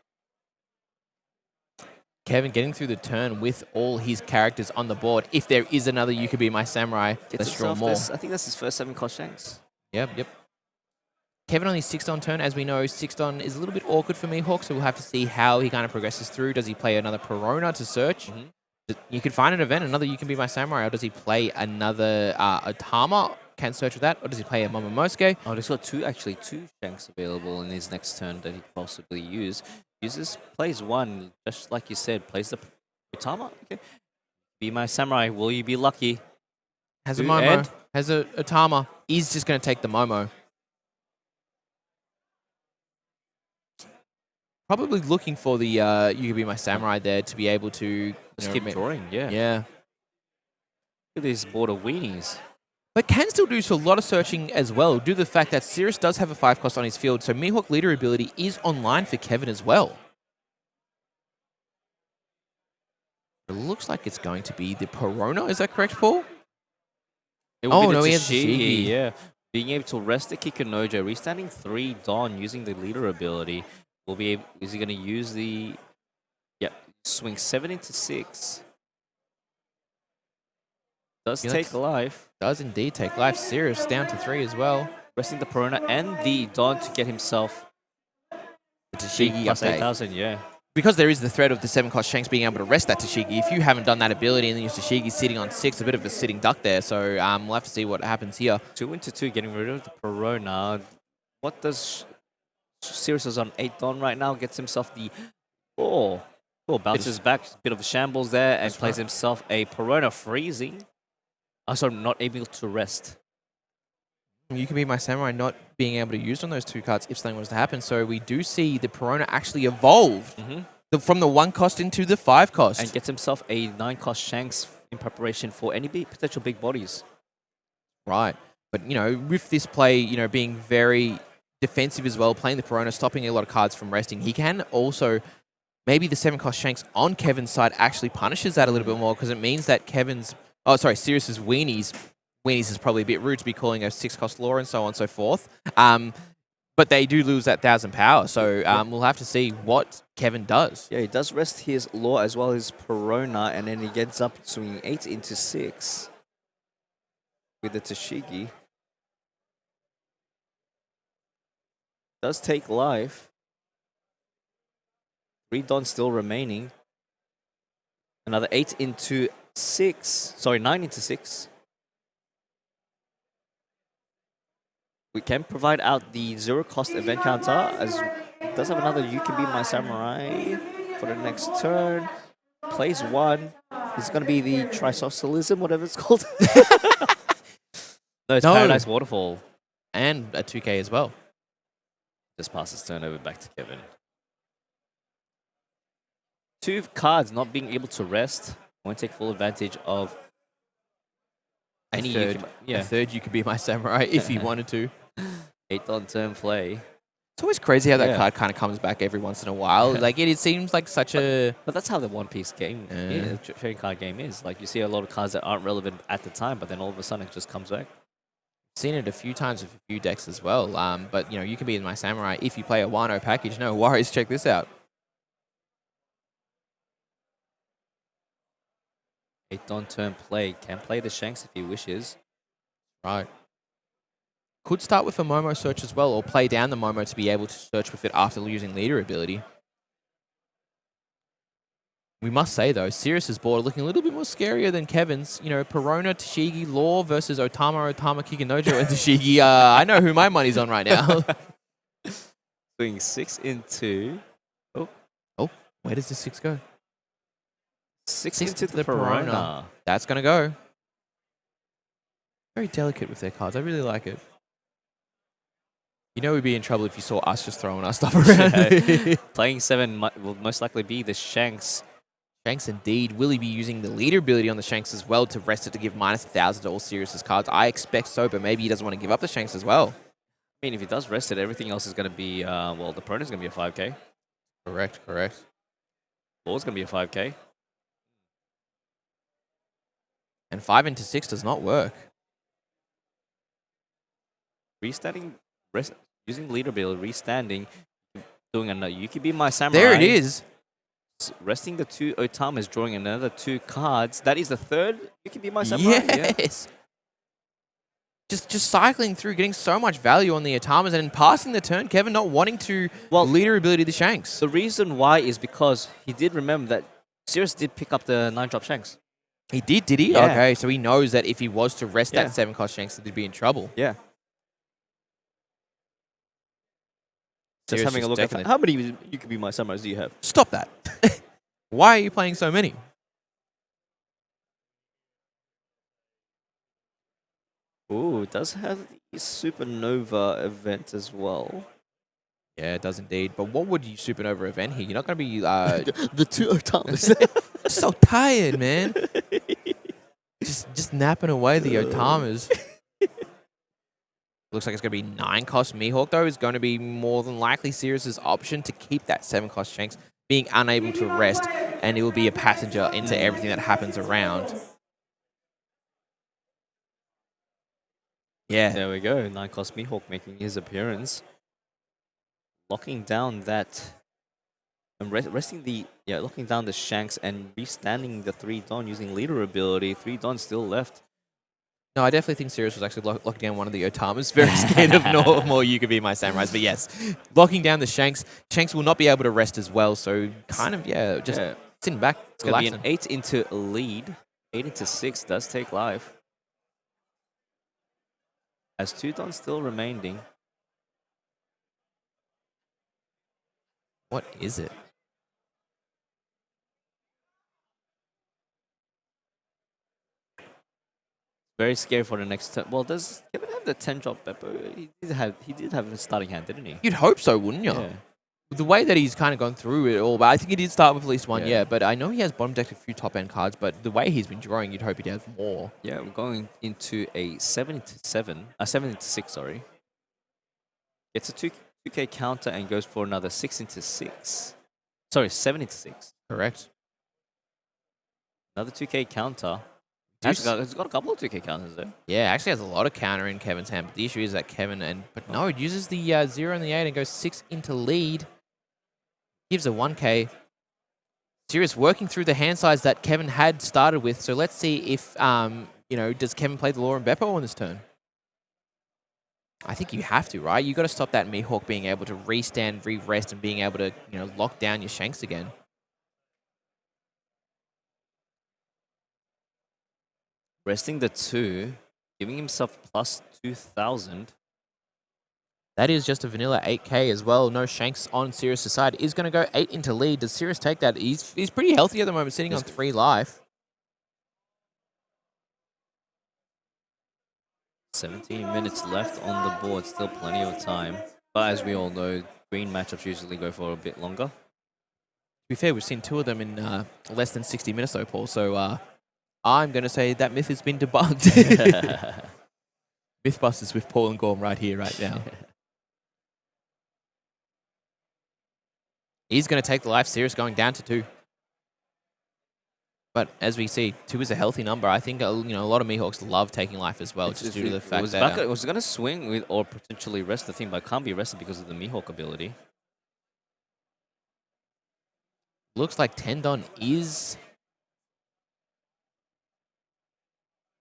Kevin getting through the turn with all his characters on the board. If there is another You Could Be My Samurai, let's draw more. I think that's his first 7-cost Shanks. Yep. Kevin on his 6-Don turn. As we know, 6-Don is a little bit awkward for Mihawk, so we'll have to see how he kind of progresses through. Does he play another Perona to search? You could find an event, another You Can Be My Samurai, or does he play another Otama? Can search with that, or does he play a Momonosuke? Oh, he's got two Shanks available in his next turn that he could possibly use. Plays one, just like you said, plays the Otama. Okay. Be My Samurai, will you be lucky? Has a Momo, has a Otama. He's just going to take the Momo. Probably looking for the You Could Be My Samurai there to be able to just keep drawing, yeah. Yeah. Look at these border weenies. But can still do so a lot of searching as well, due to the fact that Sirius does have a 5-cost on his field, so Mihawk leader ability is online for Kevin as well. It looks like it's going to be the Perona, is that correct, Paul? It will be no, the he has Tashigi, Tashigi. yeah. Being able to rest the Kikunojo, restanding 3 Don using the leader ability. Is he going to use the... Yep, swing 7 into 6. Does take life. Does indeed take life. Sirius down to 3 as well. Resting the Perona and the Don to get himself The Tashigi plus update. 8,000, yeah. Because there is the threat of the 7-cost Shanks being able to rest that Tashigi, if you haven't done that ability and then your Tashigi sitting on 6, a bit of a sitting duck there. So we'll have to see what happens here. 2 into 2, getting rid of the Perona. What does... Sirius is on 8 Don right now, gets himself the... bounces back, bit of a shambles there, and plays himself a Perona freezing. Also not able to rest. You Can Be My Samurai not being able to use on those 2 cards if something was to happen. So we do see the Perona actually evolved from the 1-cost into the 5-cost. And gets himself a 9-cost Shanks in preparation for any potential big bodies. Right. But, with this play, being very defensive as well, playing the Perona, stopping a lot of cards from resting, he can also... Maybe the 7-cost Shanks on Kevin's side actually punishes that a little bit more, because it means that Sirius's weenies is probably a bit rude to be calling a 6-cost law and so on and so forth. But they do lose that 1,000 power, so we'll have to see what Kevin does. Yeah, he does rest his law as well as Perona, and then he gets up swinging 8 into 6 with the Tashigi. Does take life. 3 Don still remaining. Another 8 into 6. Sorry, 9 into 6. We can provide out the 0-cost event counter, as it does have another You Can Be My Samurai for the next turn. Plays 1. It's going to be the Trisocialism, whatever it's called. No, it's Paradise Waterfall. And a 2K as well. Just passes turn over back to Kevin. 2 cards not being able to rest. Won't take full advantage of any a third You Could Be My Samurai if he wanted to. 8 on turn play. It's always crazy how that card kind of comes back every once in a while. Like it seems like such a... But that's how the One Piece game, trading card game is. Like you see a lot of cards that aren't relevant at the time, but then all of a sudden it just comes back. Seen it a few times with a few decks as well. But You Can Be My Samurai if you play a Wano package. No worries, check this out. 8 on turn play. Can play the Shanks if he wishes. Right. Could start with a Momo search as well, or play down the Momo to be able to search with it after using leader ability. We must say, though, Sirius's board looking a little bit more scarier than Kevin's. Perona, Tashigi, Law versus Otama, Kikunojo, and Tashigi. I know who my money's on right now. Swing 6 into... Oh, where does the 6 go? 6 into the Perona. That's going to go. Very delicate with their cards. I really like it. We'd be in trouble if you saw us just throwing our stuff around. Playing 7 will most likely be the Shanks. Shanks indeed. Will he be using the leader ability on the Shanks as well to rest it to give minus 1,000 to all Sirius's cards? I expect so, but maybe he doesn't want to give up the Shanks as well. I mean, if he does rest it, everything else is going to be, the Perona's going to be a 5k. Correct. Law's going to be a 5k. And 5 into 6 does not work. Restanding, using leader ability, restanding, doing another. You could be my samurai. There it is. Resting the 2 Otamas, drawing another 2 cards. That is the third. You can be my samurai. Yes. Just cycling through, getting so much value on the Otamas and then passing the turn. Kevin not wanting to leader ability the Shanks. The reason why is because he did remember that Sirius did pick up the 9-drop Shanks. He did he? Yeah. Okay, so he knows that if he was to rest that 7-cost Shanks, that he'd be in trouble. Yeah. Just Sirius having a look at definitely- how many you can be my samurais do you have? Stop that. Why are you playing so many? Ooh, it does have the Supernova event as well. Yeah, it does indeed. But what would you Supernova event here? You're not going to be The 2 Otamas. so tired, man. just napping away the Otamas. Looks like it's going to be 9-cost Mihawk, though. Is going to be more than likely Sirius's option to keep that 7-cost Shanks, being unable to rest, and it will be a passenger into everything that happens around. Yeah. There we go. 9-cost Mihawk making his appearance. Locking down that... And locking down the Shanks and restanding the 3 Don using leader ability. 3 Don still left. No, I definitely think Sirius was actually locking down one of the Otamas. Very scared of more You Could Be My Samurais. But yes, locking down the Shanks. Shanks will not be able to rest as well. So kind of, just sitting back, It's going to be relaxing. an 8 into lead. 8 into 6 does take life. As 2 Dons still remaining. What is it? Very scary for the next turn. Well, does Kevin have the 10-drop Beppo? He did have a starting hand, didn't he? You'd hope so, wouldn't you? Yeah. The way that he's kind of gone through it all, but I think he did start with at least one, Yeah. but I know he has bottom decked a few top-end cards, but the way he's been drawing, you'd hope he'd have more. Yeah, we're going into a 7 into 6, sorry. It's a 2K counter and goes for another 6 into 6. Sorry, 7 into 6. Correct. Another 2K counter. Deuce. It's got a couple of 2K counters there. Yeah, actually has a lot of counter in Kevin's hand, but the issue is that no, it uses the 0 and the 8 and goes 6 into lead. Gives a 1K. Sirius working through the hand size that Kevin had started with, so let's see if, does Kevin play the Lauren Beppo on this turn? I think you have to, right? You got to stop that Mihawk being able to restand, re-rest, and being able to, lock down your Shanks again. Resting the 2, giving himself plus 2,000. That is just a vanilla 8K as well. No Shanks on Sirius' side. Is going to go 8 into lead. Does Sirius take that? He's pretty healthy at the moment, sitting on 3 life. 17 minutes left on the board. Still plenty of time. But as we all know, green matchups usually go for a bit longer. To be fair, we've seen 2 of them in less than 60 minutes though, Paul. So I'm going to say that myth has been debunked. Mythbusters with Paul and Gorm right here, right now. He's going to take the life. Sirius going down to 2. But as we see, 2 is a healthy number. I think a lot of Mihawks love taking life as well, just due to the fact that it was going to swing with or potentially rest the thing, but can't be rested because of the Mihawk ability. looks like Tendon is...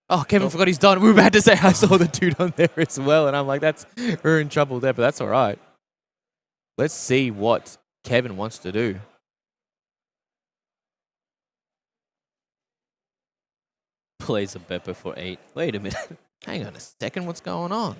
Oh, Kevin forgot he's done. We were about to say I saw the dude on there as well, and I'm like, we're in trouble there, but that's all right. Let's see what Kevin wants to do. Plays a Beppo for 8. Wait a minute. Hang on a second, what's going on?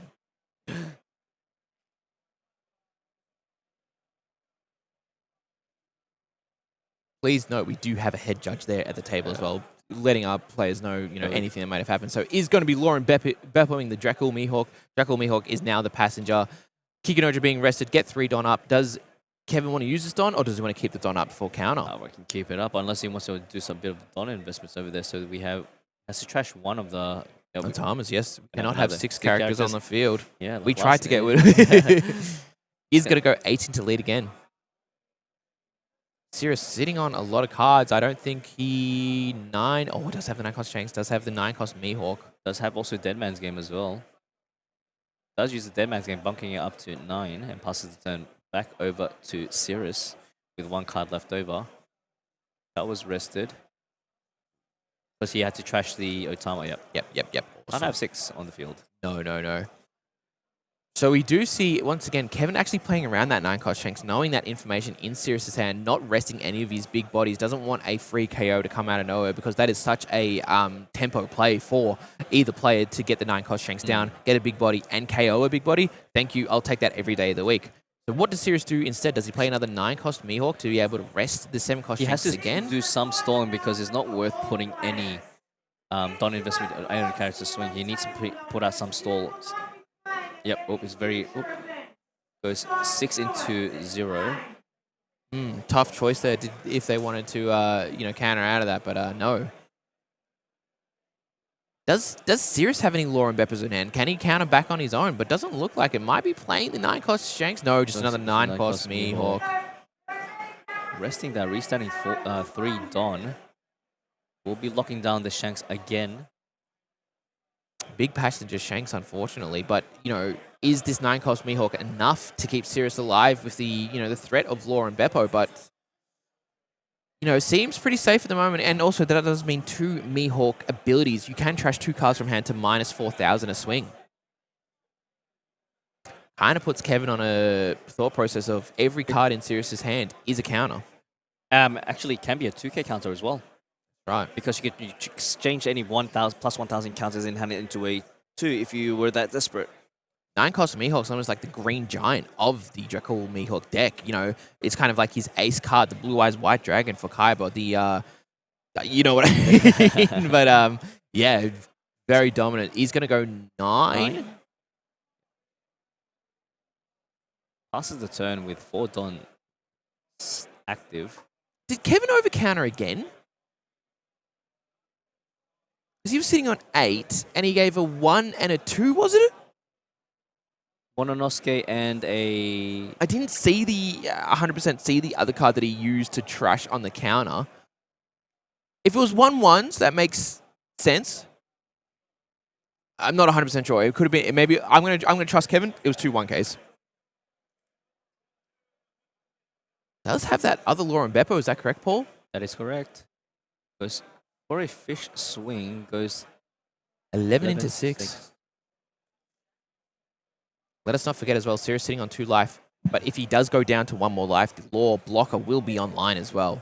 Please note, we do have a head judge there at the table as well, letting our players know, anything that might have happened. So is going to be Lauren Beppoing the Dracul Mihawk. Dracul Mihawk is now the passenger. Kikinoja being rested, get 3 Don up. Does Kevin want to use this Don, or does he want to keep the Don up for counter? We can keep it up, unless he wants to do some bit of Don investments over there. So that we has to trash one of the... Timers, yes. We Cannot don't have have 6 the characters on characters. the field. Yeah, like We tried last to get game. rid of it. He's going to go 8 into lead again. Sirius sitting on a lot of cards. I don't think he Oh, does have the 9 cost Shanks. Does have the 9 cost Mihawk. Does have also Dead Man's Game as well. Does use the Dead Man's Game, bunking it up to 9 and passes the turn back over to Cirrus with 1 card left over. That was rested. Plus he had to trash the Otama. Yep. Yep. Can't have 6 on the field. No. So we do see, once again, Kevin actually playing around that 9 cost Shanks, knowing that information in Sirius's hand, not resting any of his big bodies, doesn't want a free KO to come out of nowhere because that is such a tempo play for either player to get the 9 cost Shanks down, get a big body, and KO a big body. Thank you, I'll take that every day of the week. So what does Sirius do instead? Does he play another 9 cost Mihawk to be able to rest the 7 cost He has Shanks to again? do some stalling because it's not worth putting any Don investment or any character swing. He needs to put out some stalls. Yep, it's very... Goes 6 into 0. Tough choice there if they wanted to, counter out of that, but no. Does Sirius have any Law and Beppers in hand? Can he counter back on his own? But doesn't look like it. Might be playing the 9 cost Shanks. No, just another 9 cost Mihawk. Resting that, restanding 3 Don. We'll be locking down the Shanks again. Big passenger Shanks, unfortunately. But, is this 9 cost Mihawk enough to keep Sirius alive with the, the threat of Law and Beppo? But, seems pretty safe at the moment. And also, that does mean 2 Mihawk abilities. You can trash 2 cards from hand to minus 4,000 a swing. Kind of puts Kevin on a thought process of every card in Sirius's hand is a counter. Actually, it can be a 2k counter as well. Right. Because you could exchange any 1,000 plus 1,000 counters in hand into a 2 if you were that desperate. 9 cost Mihawk's almost like the green giant of the Drakul Mihawk deck. It's kind of like his ace card, the Blue Eyes White Dragon for Kaiba. You know what I mean? But, yeah, very dominant. He's going to go 9. Passes the turn with 4 Don active. Did Kevin over counter again? Because he was sitting on 8, and he gave a 1 and a 2, wasn't it? Mononosuke and a... I didn't see 100% see the other card that he used to trash on the counter. If it was 1-1s, that makes sense. I'm not 100% sure. It could have been, maybe, I'm gonna trust Kevin. It was 2 1Ks. Does have that other Law and Beppo, is that correct, Paul? That is correct. Goes for a fish swing, goes 11 into 6. Let us not forget as well, Sirius sitting on 2 life. But if he does go down to 1 more life, the Law blocker will be online as well.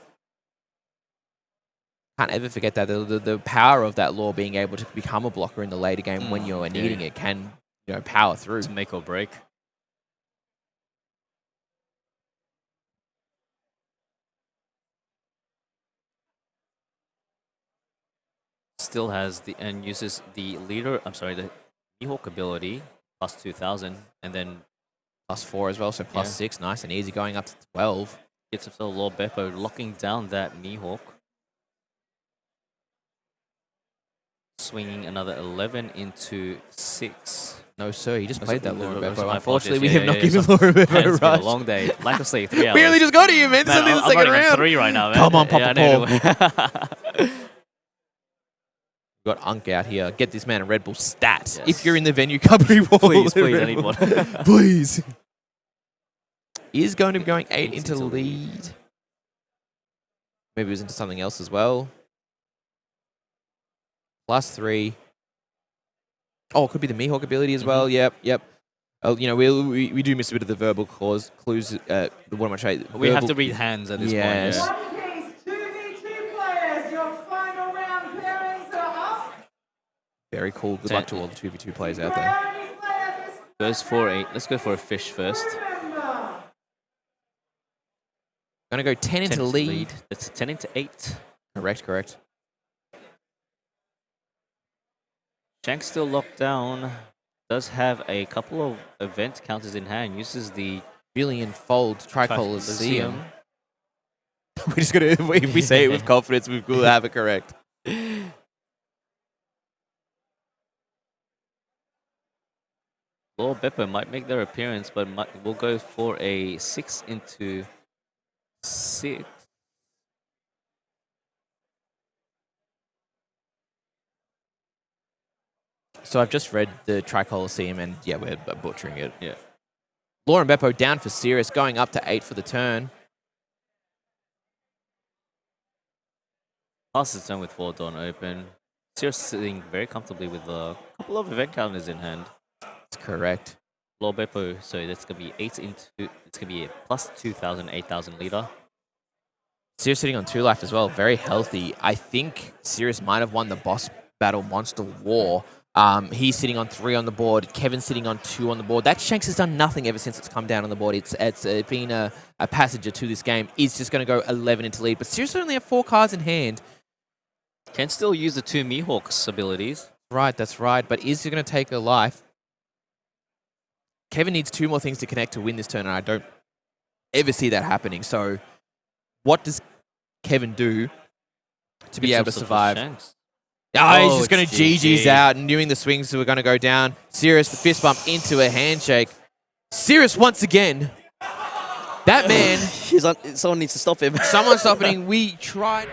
Can't ever forget that. The power of that Law being able to become a blocker in the later game when you're needing it can power through. It's make or break. Still has and uses the the Mihawk ability plus 2,000 and then plus 4 as well, so plus 6, nice and easy, going up to 12. Gets himself Lord Beppo, locking down that Mihawk. Swinging another 11 into 6. No, sir, he just played that Lord Beppo. Beppo. Unfortunately, we have not given Lord Beppo a It's been a rush. long day. Like I say, 3 hours. We only just got here, man. This is only the second round. 3 right now, man. Come on, Papa Paul. Paul. We've got Unk out here. Get this man a Red Bull stat. Yes. If you're in the venue, company wall. Please, I need one. Please. Is going to be going 8 into lead. Maybe it was into something else as well. Plus 3. Oh, it could be the Mihawk ability as well. Yep. Oh, we do miss a bit of the verbal clues. What am I trying? We have to read hands at this point. Yes. Yeah. 2v2 players, your final round pairings are up. Very cool. Good luck to all the 2v2 players out there. Let's go for a fish first. Gonna go 10 into lead. It's 10 into 8. Correct. Shanks still locked down. Does have a couple of event counters in hand. Uses the Billion Fold Tricoloseum. We're just gonna, if we say it with confidence, we'll have it correct. Lord Beppo might make their appearance, but we'll go for a 6 into 6. So I've just read the Tri-Coliseum, and yeah, we're butchering it. Yeah. Lauren Beppo down for Sirius, going up to 8 for the turn. Passes turn with 4 Dawn open. Sirius sitting very comfortably with a couple of event calendars in hand. That's correct. Lord Beppo, so that's going to be 8 into, it's going to be a plus 2,000, 8,000 leader. Sirius sitting on 2 life as well, very healthy. I think Sirius might have won the boss battle Monster War. He's sitting on 3 on the board. Kevin's sitting on 2 on the board. That Shanks has done nothing ever since it's come down on the board. It's been a passenger to this game. He's just going to go 11 into lead. But Sirius only have 4 cards in hand. Can still use the 2 Mihawks abilities. Right, that's right. But is he going to take a life? Kevin needs 2 more things to connect to win this turn, and I don't ever see that happening. So what does Kevin do to be able to survive? Oh, he's just going to GG's out, and knowing the swings were going to go down. Sirius, the fist bump into a handshake. Sirius once again. That man. Someone needs to stop him. Someone's stopping. We tried.